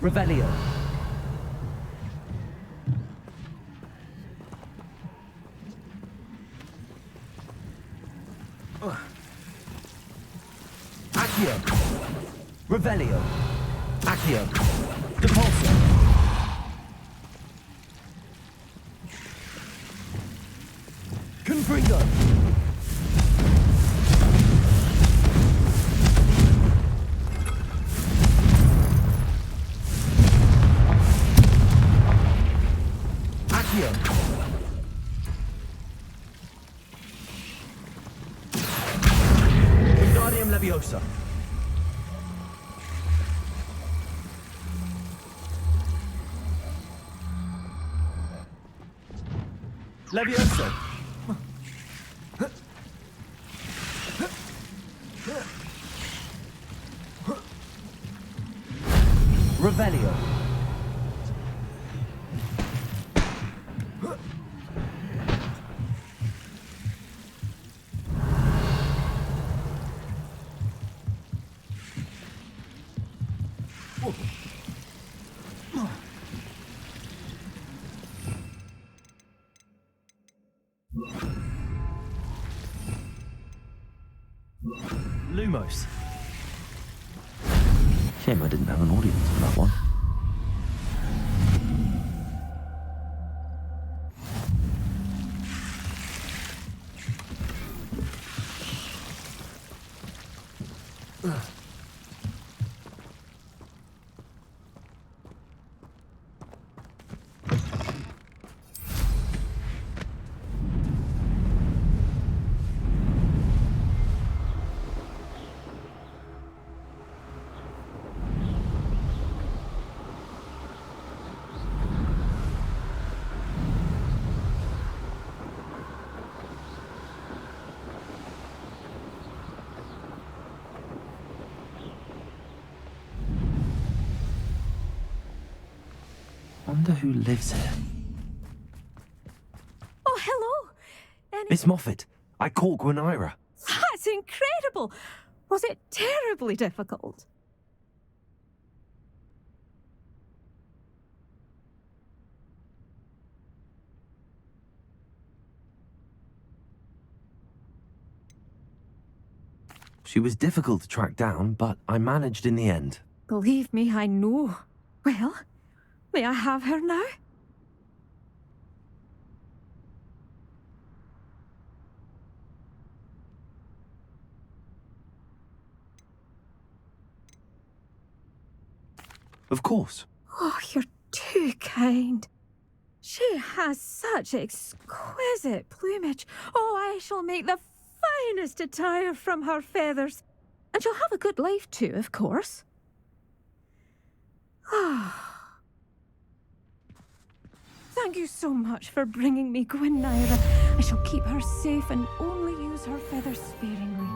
Revelio. Accio. Revelio. Accio. Depulso. Confringo. Wingardium Leviosa. Leviosa. Revelio. Lumos. Shame I didn't have an audience for that one. Wonder who lives here. Oh, hello! Miss Moffat, I caught Gwenira. That's incredible! Was it terribly difficult? She was difficult to track down, but I managed in the end. Believe me, I know. Well, may I have her now? Of course. Oh, you're too kind. She has such exquisite plumage. Oh, I shall make the finest attire from her feathers. And she'll have a good life too, of course. Ah. Thank you so much for bringing me Gwenira. I shall keep her safe and only use her feathers sparingly.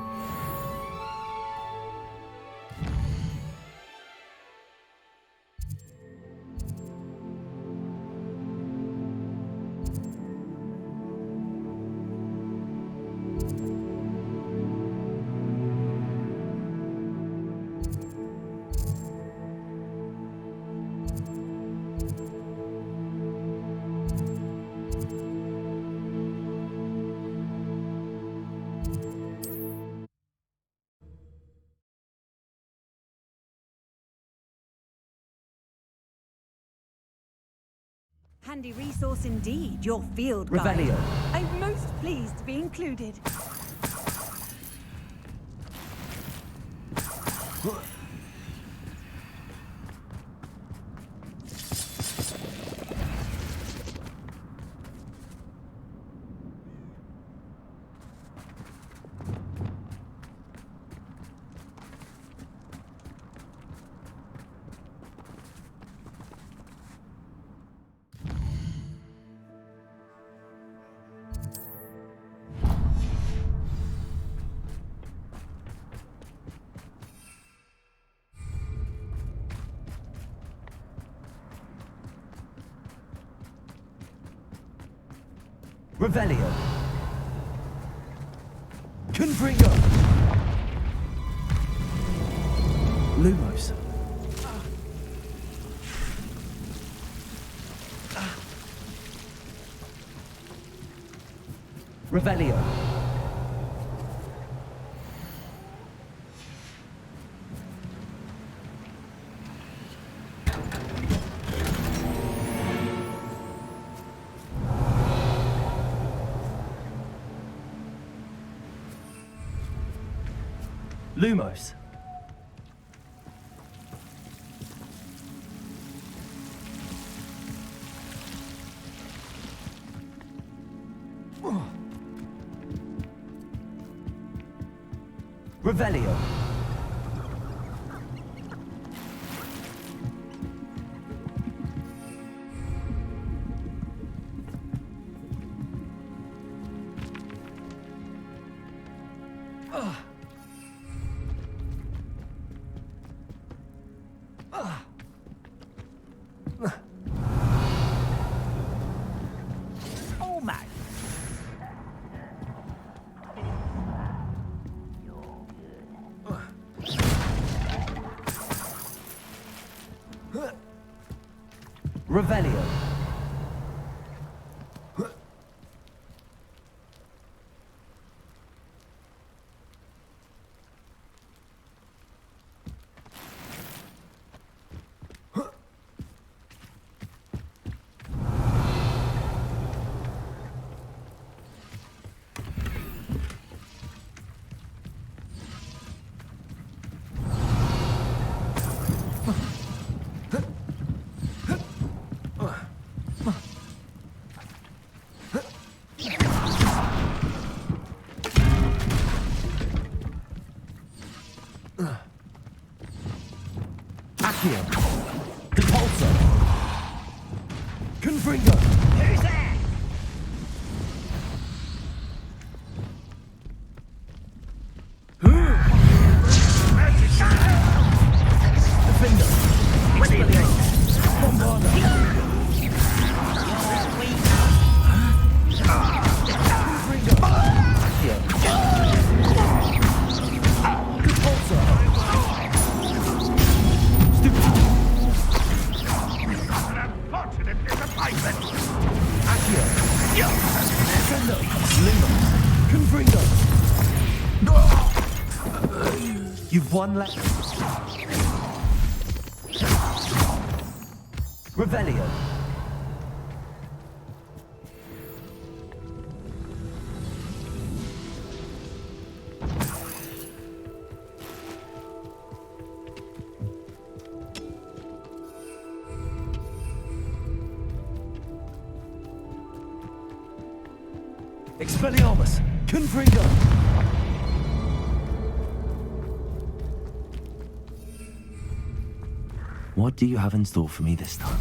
Handy resource indeed, your field guide. Revelio. I'm most pleased to be included. Revelio. Confringo. Lumos. Revelio. Lumos. Revelio. Oh my. Revelio. Accio. Depulso. Confringo. Who's there? Defender. Expelliarmus. Bombarda. Confringo. Accio. Depulso. Accio. Defender. Limbo. Confringo. You've won left. Revelio. Expelliarmus. Confringo. What do you have in store for me this time?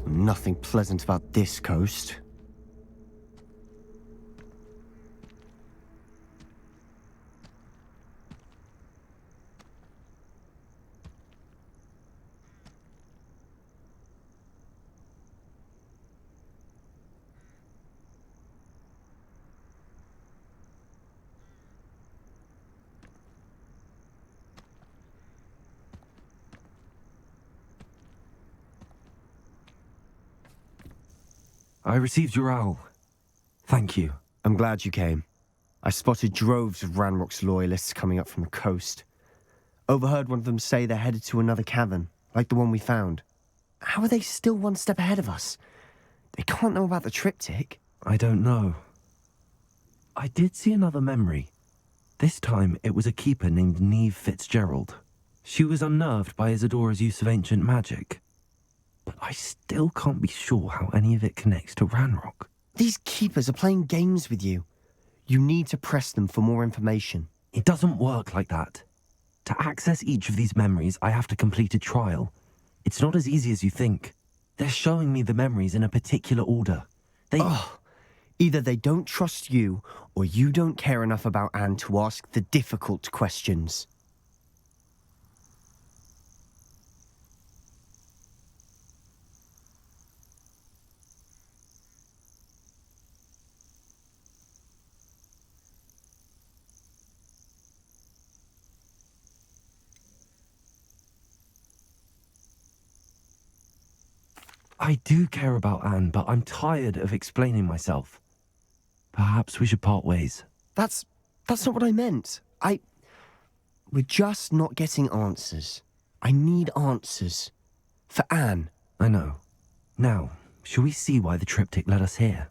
Nothing pleasant about this coast. I received your owl. Thank you. I'm glad you came. I spotted droves of Ranrock's loyalists coming up from the coast. Overheard one of them say they're headed to another cavern, like the one we found. How are they still one step ahead of us? They can't know about the triptych. I don't know. I did see another memory. This time, it was a keeper named Neve Fitzgerald. She was unnerved by Isadora's use of ancient magic. But I still can't be sure how any of it connects to Ranrock. These keepers are playing games with you. You need to press them for more information. It doesn't work like that. To access each of these memories, I have to complete a trial. It's not as easy as you think. They're showing me the memories in a particular order. Either they don't trust you, or you don't care enough about Anne to ask the difficult questions. I do care about Anne, but I'm tired of explaining myself. Perhaps we should part ways. That's not what I meant. We're just not getting answers. I need answers. For Anne. I know. Now, shall we see why the triptych led us here?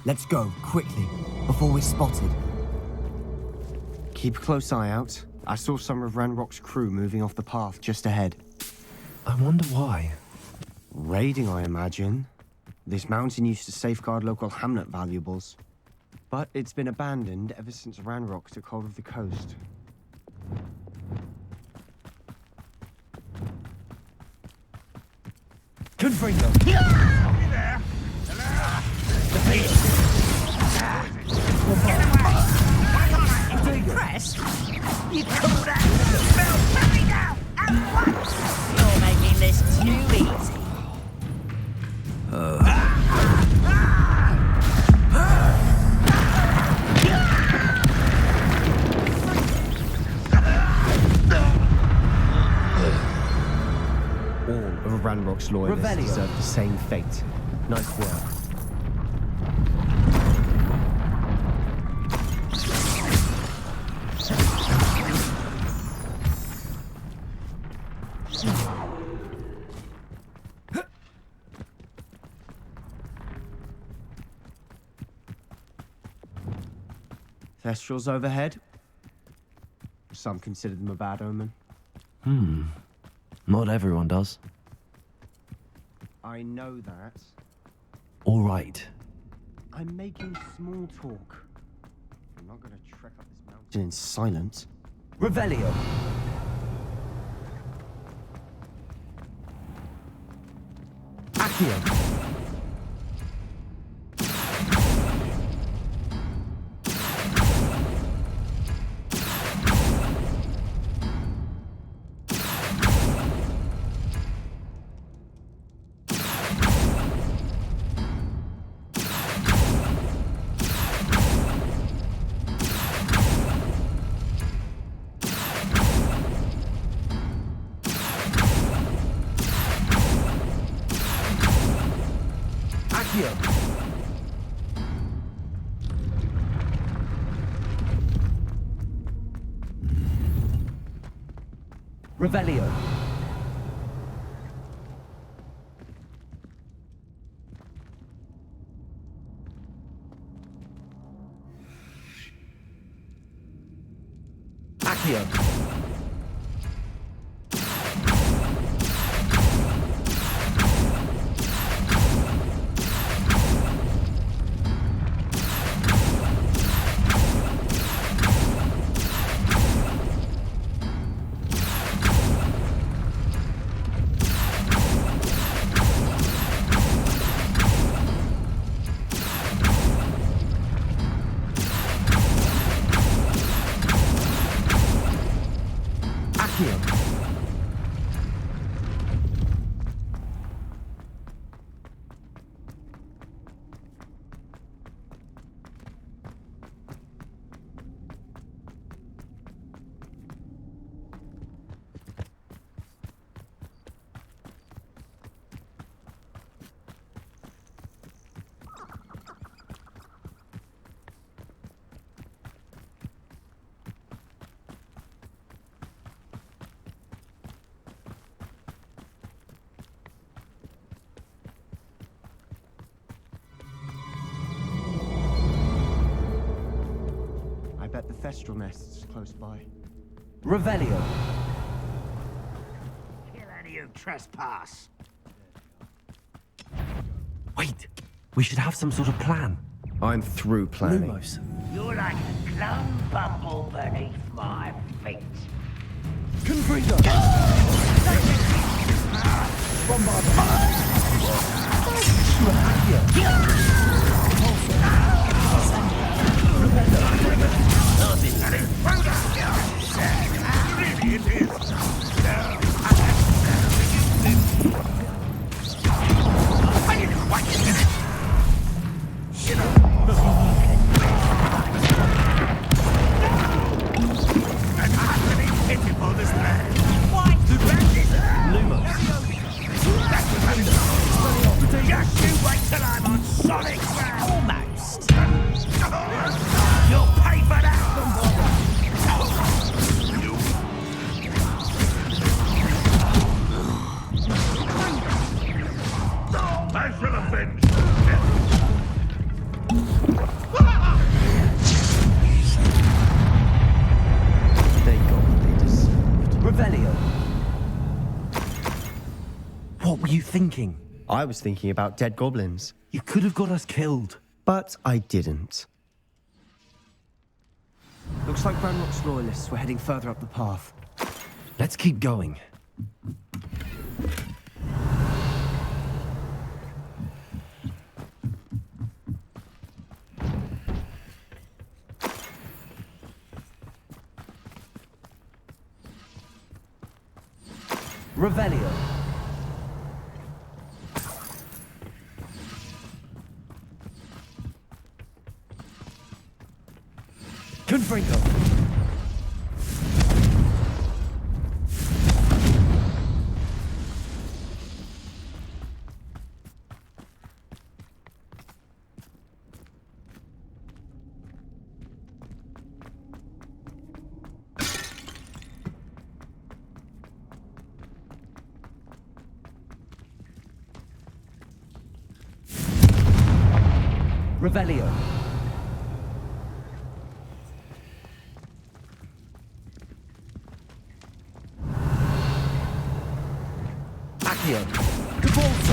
Let's go, quickly, before we're spotted. Keep a close eye out. I saw some of Ranrock's crew moving off the path just ahead. I wonder why. Raiding, I imagine. This mountain used to safeguard local hamlet valuables. But it's been abandoned ever since Ranrock took hold of the coast. Confront them! Press? You call that spell carried out at once? You're making this too easy. All of Ranrock's loyalists deserve the same fate. Nice work. Thestrals overhead. Some consider them a bad omen. Not everyone does. I know that. All right. I'm making small talk. I'm not gonna trek up this mountain in silence. Revelio! Accio! Revelio. Accio. kestrel nests close by. Revelio. Kill any who trespass. Wait, we should have some sort of plan. I'm through planning. Lumos. You're like a clone bumble beneath my feet. Confringo! Just you wait till I'm on solid ground! Almost! You'll pay for that! I shall avenge. They got what they deserved. Revelio. What were you thinking? I was thinking about dead goblins. You could have got us killed. But I didn't. Looks like Ranrock's loyalists were heading further up the path. Let's keep going. Revelio. Confringo. Revelio. Accio. GeForce.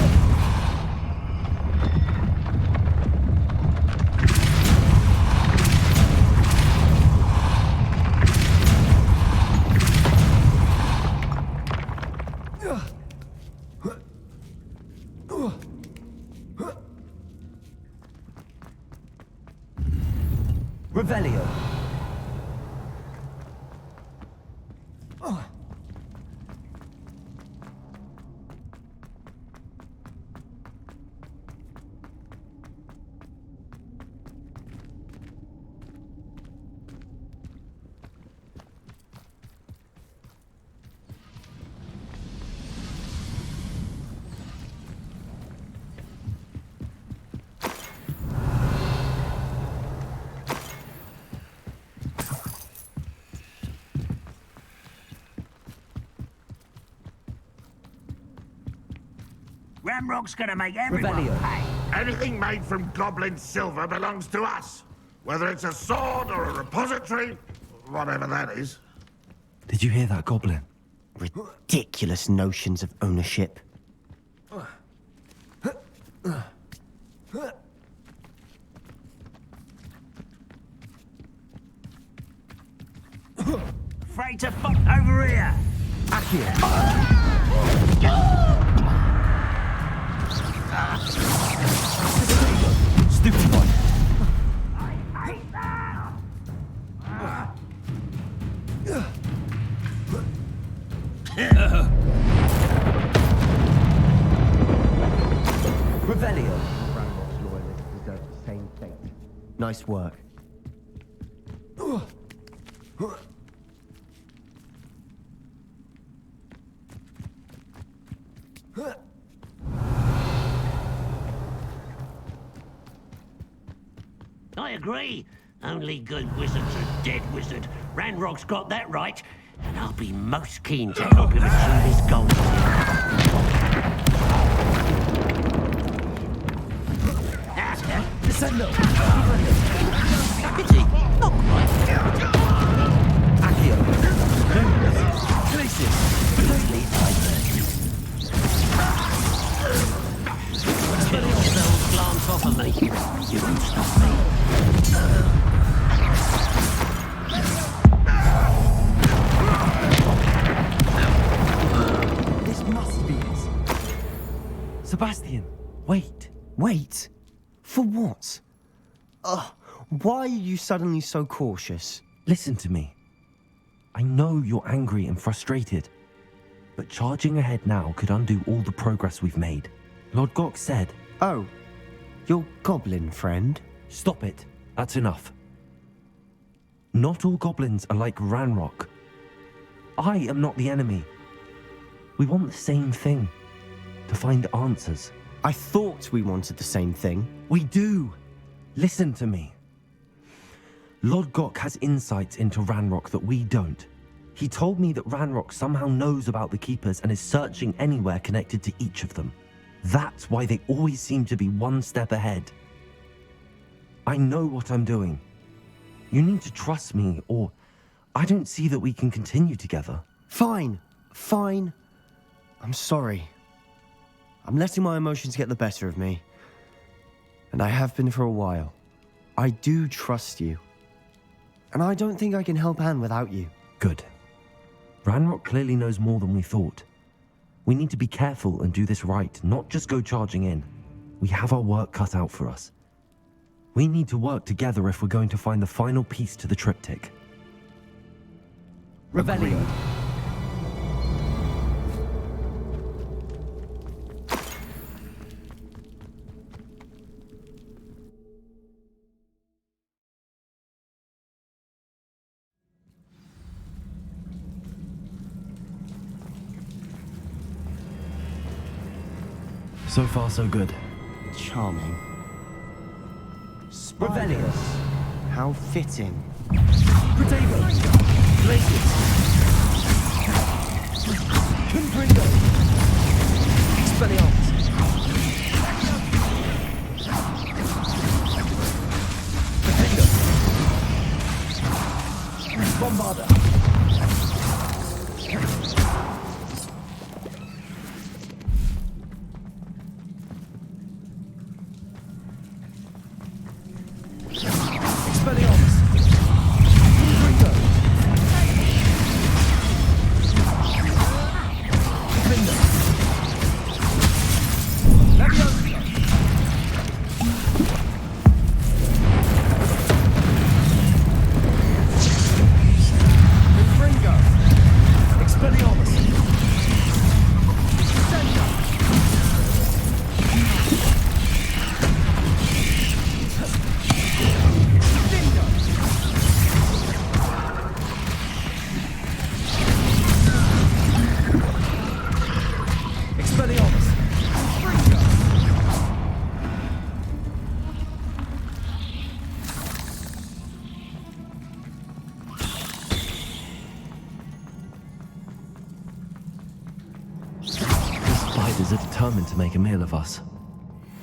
Revelio. Ramrock's gonna make everyone pay. Anything made from goblin silver belongs to us. Whether it's a sword or a repository, whatever that is. Did you hear that, Goblin? Ridiculous notions of ownership. Afraid to fuck over here. Accio. Stupid boy. I hate that. Revelio. Ranrock's loyalists deserve the same fate. Nice work. I agree. Only good wizard's a dead wizard. Ranrock's got that right, and I'll be most keen to help him achieve his goals. Descendo. Is he? Not quite. Glacius! Till those glance off of me. You won't stop me. This must be it. Sebastian, wait. Wait? For what? Why are you suddenly so cautious? Listen to me. I know you're angry and frustrated, but charging ahead now could undo all the progress we've made. Lord Gok said... Oh, your goblin friend? Stop it. That's enough. Not all goblins are like Ranrock. I am not the enemy. We want the same thing. To find answers. I thought we wanted the same thing. We do. Listen to me. Lord Gok has insights into Ranrock that we don't. He told me that Ranrock somehow knows about the Keepers and is searching anywhere connected to each of them. That's why they always seem to be one step ahead. I know what I'm doing. You need to trust me, or I don't see that we can continue together. Fine. I'm sorry. I'm letting my emotions get the better of me. And I have been for a while. I do trust you. And I don't think I can help Anne without you. Good. Ranrock clearly knows more than we thought. We need to be careful and do this right, not just go charging in. We have our work cut out for us. We need to work together if we're going to find the final piece to the triptych. Revelio. So far, so good. Charming. Revelio. How fitting. Protego. Glacius. Confringo. Expelliarmus. Protego. Bombarda. Are determined to make a meal of us.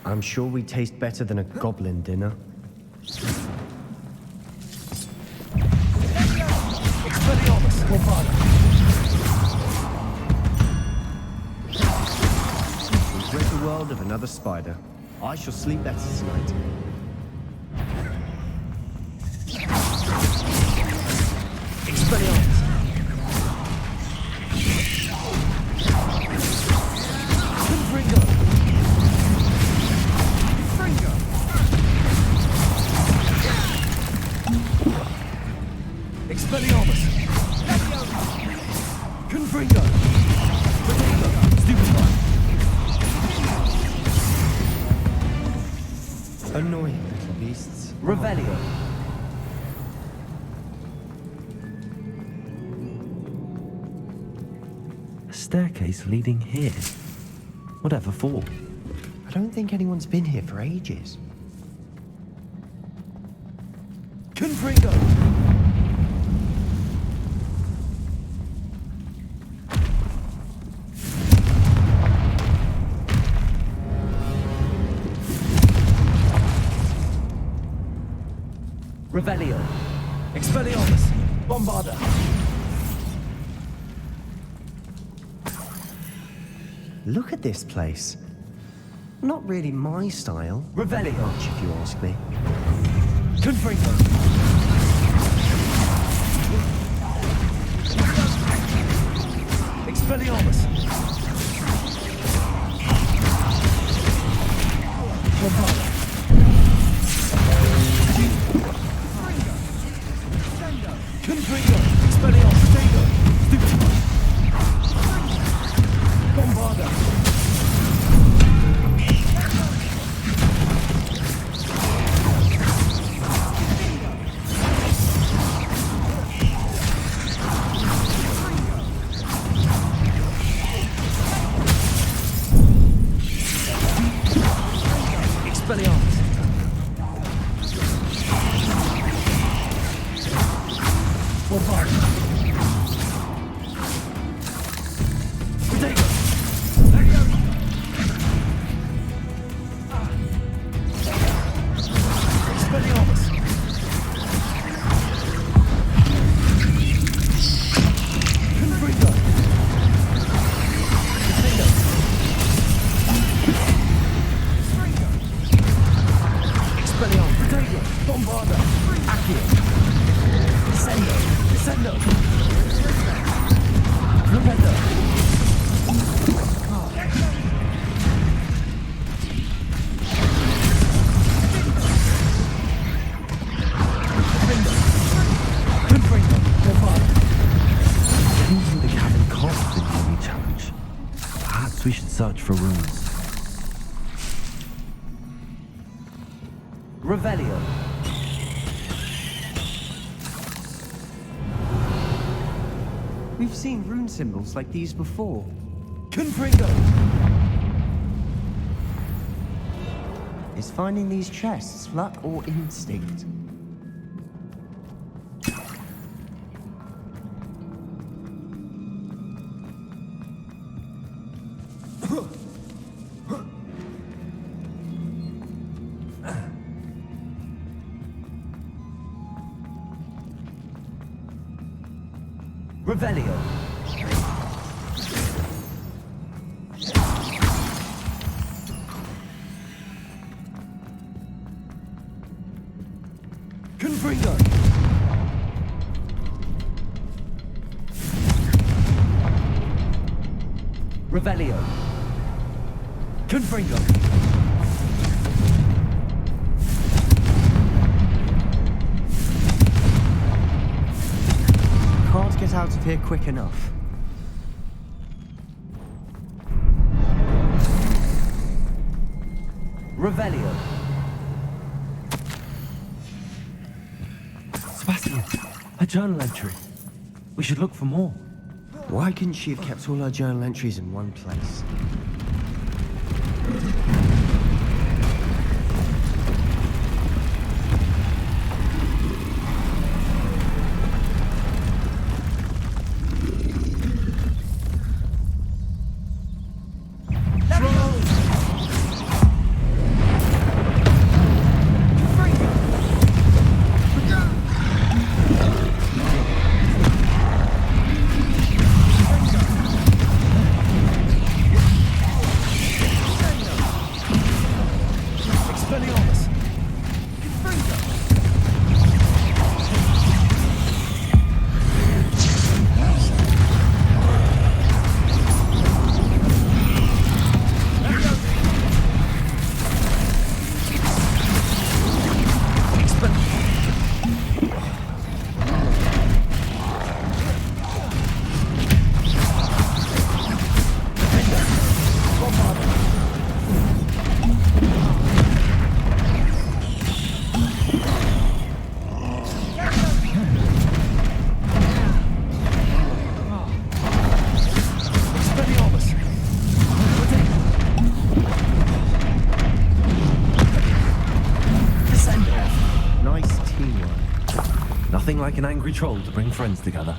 I'm sure we taste better than a goblin dinner. We've rid the world of another spider. I shall sleep better tonight. Expelliarmus. Expelliarmus! Confringo! Protego! Stupefy! Annoying little beasts. Revelio! A staircase leading here? Whatever for? I don't think anyone's been here for ages. Confringo! Revelio. Expelliarmus. Bombarda. Look at this place. Not really my style. Revelio. Much, if you ask me. Confringo. Expelliarmus. Confringo. Expelliarmus. Stego. Stupid. Bombarda. Expelliarmus. Bombarda. Potato. Expelliarmus. Confringo. Potato. Expelliarmus. Potato. Bombarda. Accio. Descendo. Descendo. Rependo. Confringo. Bombarda. Using the cabin costs a new challenge. Perhaps we should search for runes. Revelio. We've seen rune symbols like these before. Confringo. Is finding these chests luck or instinct? Revelio. Confringo. Revelio. Confringo. Can't get out of here quick enough. Revelio. Sebastian, a journal entry. We should look for more. Why couldn't she have kept all her journal entries in one place? Nothing like an angry troll to bring friends together.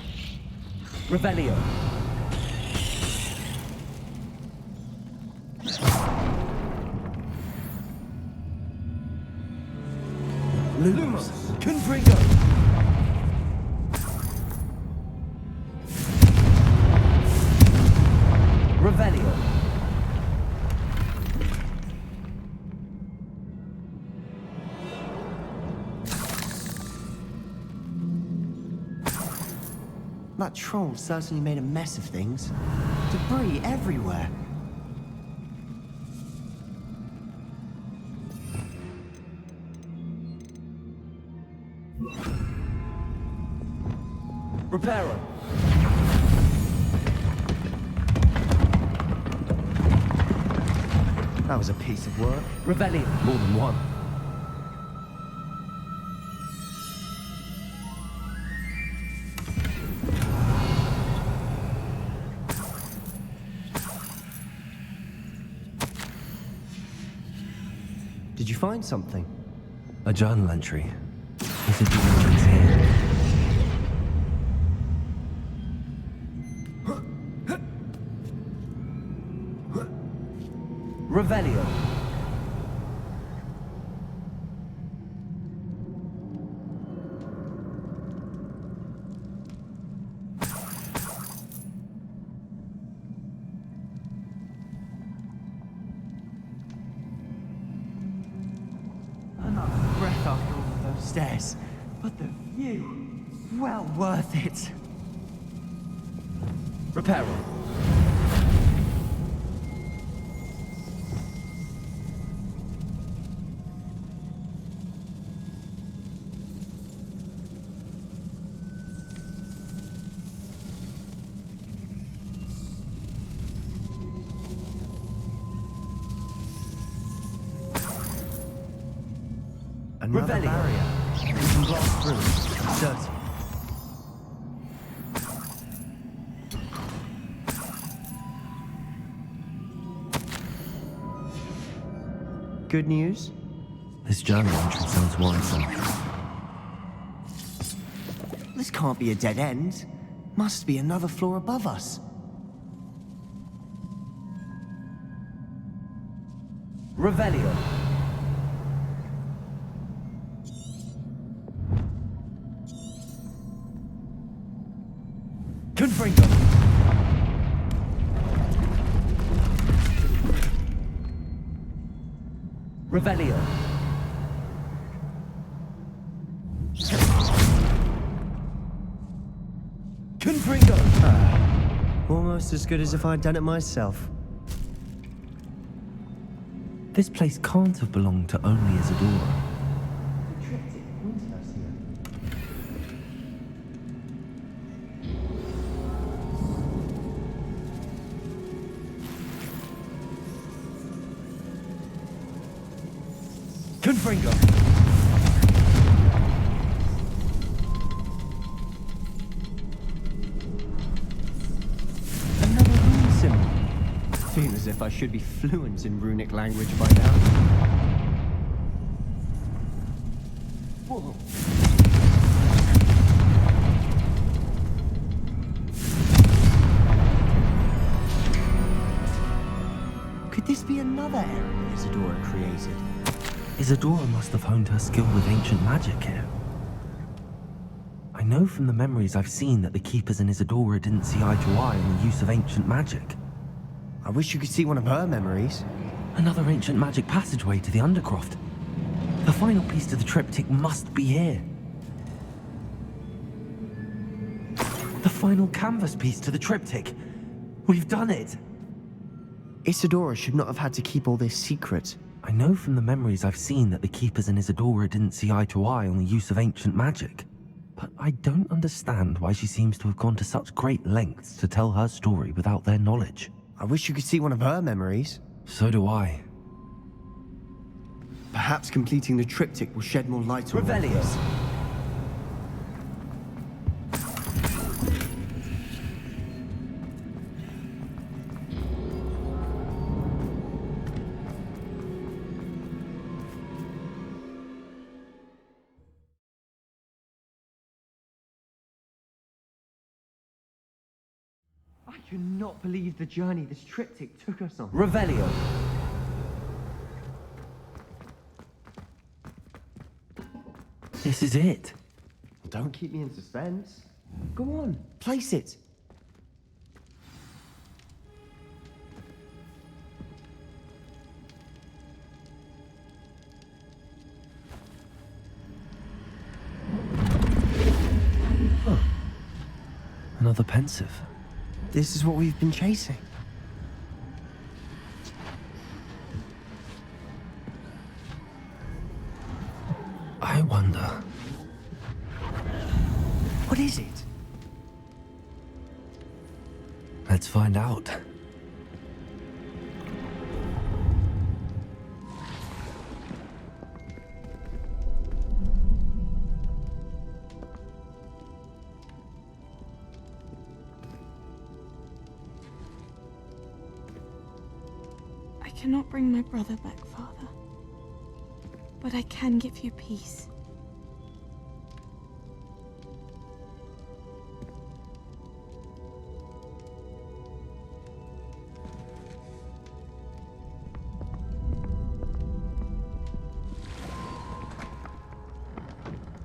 Revelio. Lumos. Confringo. Revelio. That troll certainly made a mess of things. Debris everywhere. Repairer! That was a piece of work. Rebellion! More than one. Did you find something? A journal entry. Is it the here? Revelio. Another breath after all of those stairs. But the view, well worth it. Repairer. Another barrier. We can blast through. Certain. Good news? This journal entry sounds worrisome. This can't be a dead end. Must be another floor above us. Revelio. Confringo. Revelio. Confringo. Almost as good as if I'd done it myself. This place can't have belonged to only Isadora. Confringo. Another rune symbol. Feel as if I should be fluent in runic language by now. Whoa. Could this be another area Isadora created? Isadora must have honed her skill with ancient magic here. I know from the memories I've seen that the Keepers and Isadora didn't see eye to eye on the use of ancient magic. I wish you could see one of her memories. Another ancient magic passageway to the Undercroft. The final piece to the triptych must be here. The final canvas piece to the triptych. We've done it! Isadora should not have had to keep all this secret. I know from the memories I've seen that the Keepers and Isadora didn't see eye to eye on the use of ancient magic. But I don't understand why she seems to have gone to such great lengths to tell her story without their knowledge. I wish you could see one of her memories. So do I. Perhaps completing the triptych will shed more light on Revelio. this. I cannot believe the journey this triptych took us on. Revelio. This is it. Don't keep me in suspense. Go on, place it. another pensive. This is what we've been chasing. I wonder. What is it? Let's find out. I cannot bring my brother back, Father. But I can give you peace.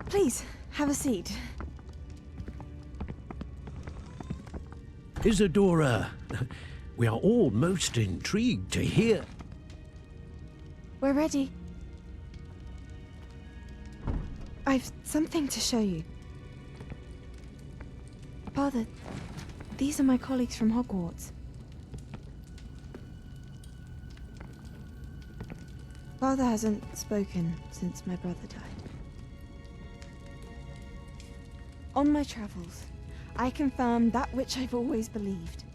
Please, have a seat. Isadora, we are all most intrigued to hear. We're ready. I've something to show you. Father, these are my colleagues from Hogwarts. Father hasn't spoken since my brother died. On my travels, I confirmed that which I've always believed.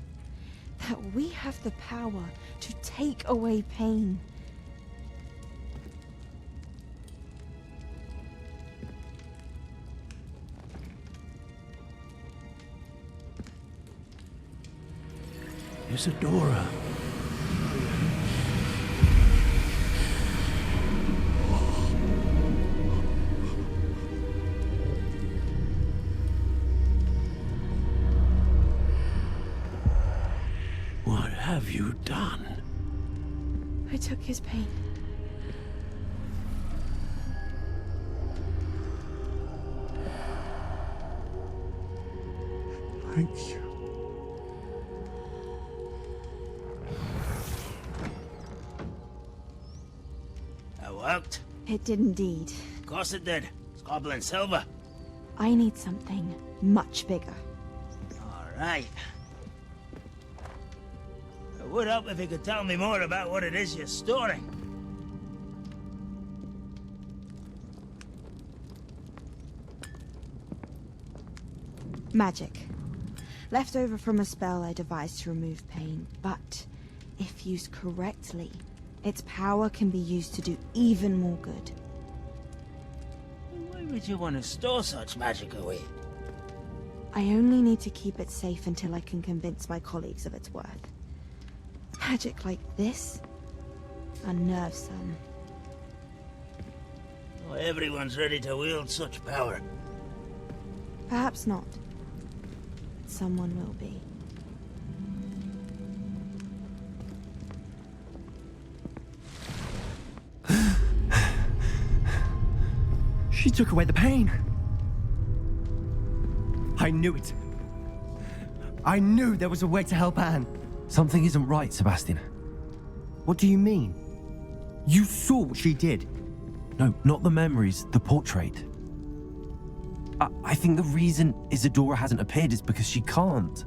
That we have the power to take away pain. Isadora. What have you done? I took his pain. Thank you. That worked? It did indeed. Of course it did. It's goblin silver. I need something much bigger. All right. It would help if you could tell me more about what it is you're storing. Magic. Left over from a spell I devised to remove pain, but if used correctly, its power can be used to do even more good. Why would you want to store such magic away? I only need to keep it safe until I can convince my colleagues of its worth. Magic like this unnerves some. Not everyone's ready to wield such power. Perhaps not. Someone will be. She took away the pain. I knew it. I knew there was a way to help Anne. Something isn't right, Sebastian. What do you mean? You saw what she did. No, not the memories, the portrait. I think the reason Isadora hasn't appeared is because she can't.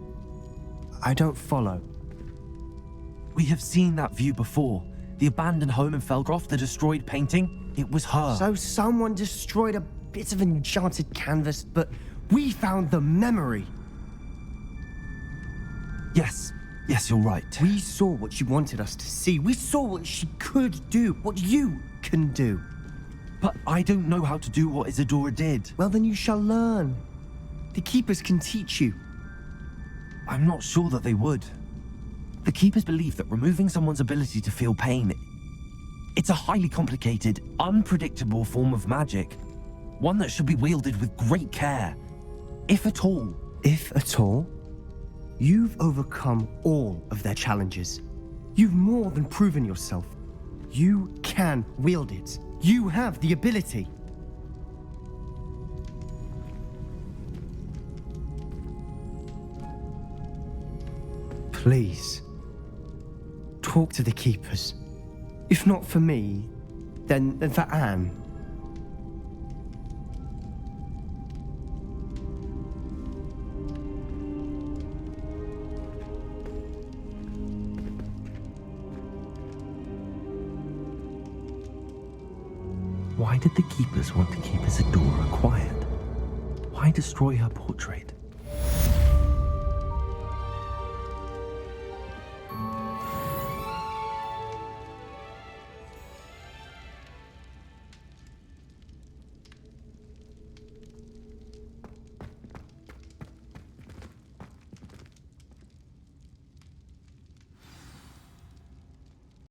I don't follow. We have seen that view before. The abandoned home in Felgroth, the destroyed painting, it was her. So someone destroyed a bit of enchanted canvas, but we found the memory. Yes, you're right. We saw what she wanted us to see. We saw what she could do, what you can do. But I don't know how to do what Isadora did. Well, then you shall learn. The Keepers can teach you. I'm not sure that they would. The Keepers believe that removing someone's ability to feel pain, it's a highly complicated, unpredictable form of magic. One that should be wielded with great care. If at all. If at all? You've overcome all of their challenges. You've more than proven yourself. You can wield it. You have the ability. Please, talk to the Keepers. If not for me, then for Anne. Why did the keepers want to keep Isadora quiet? Why destroy her portrait?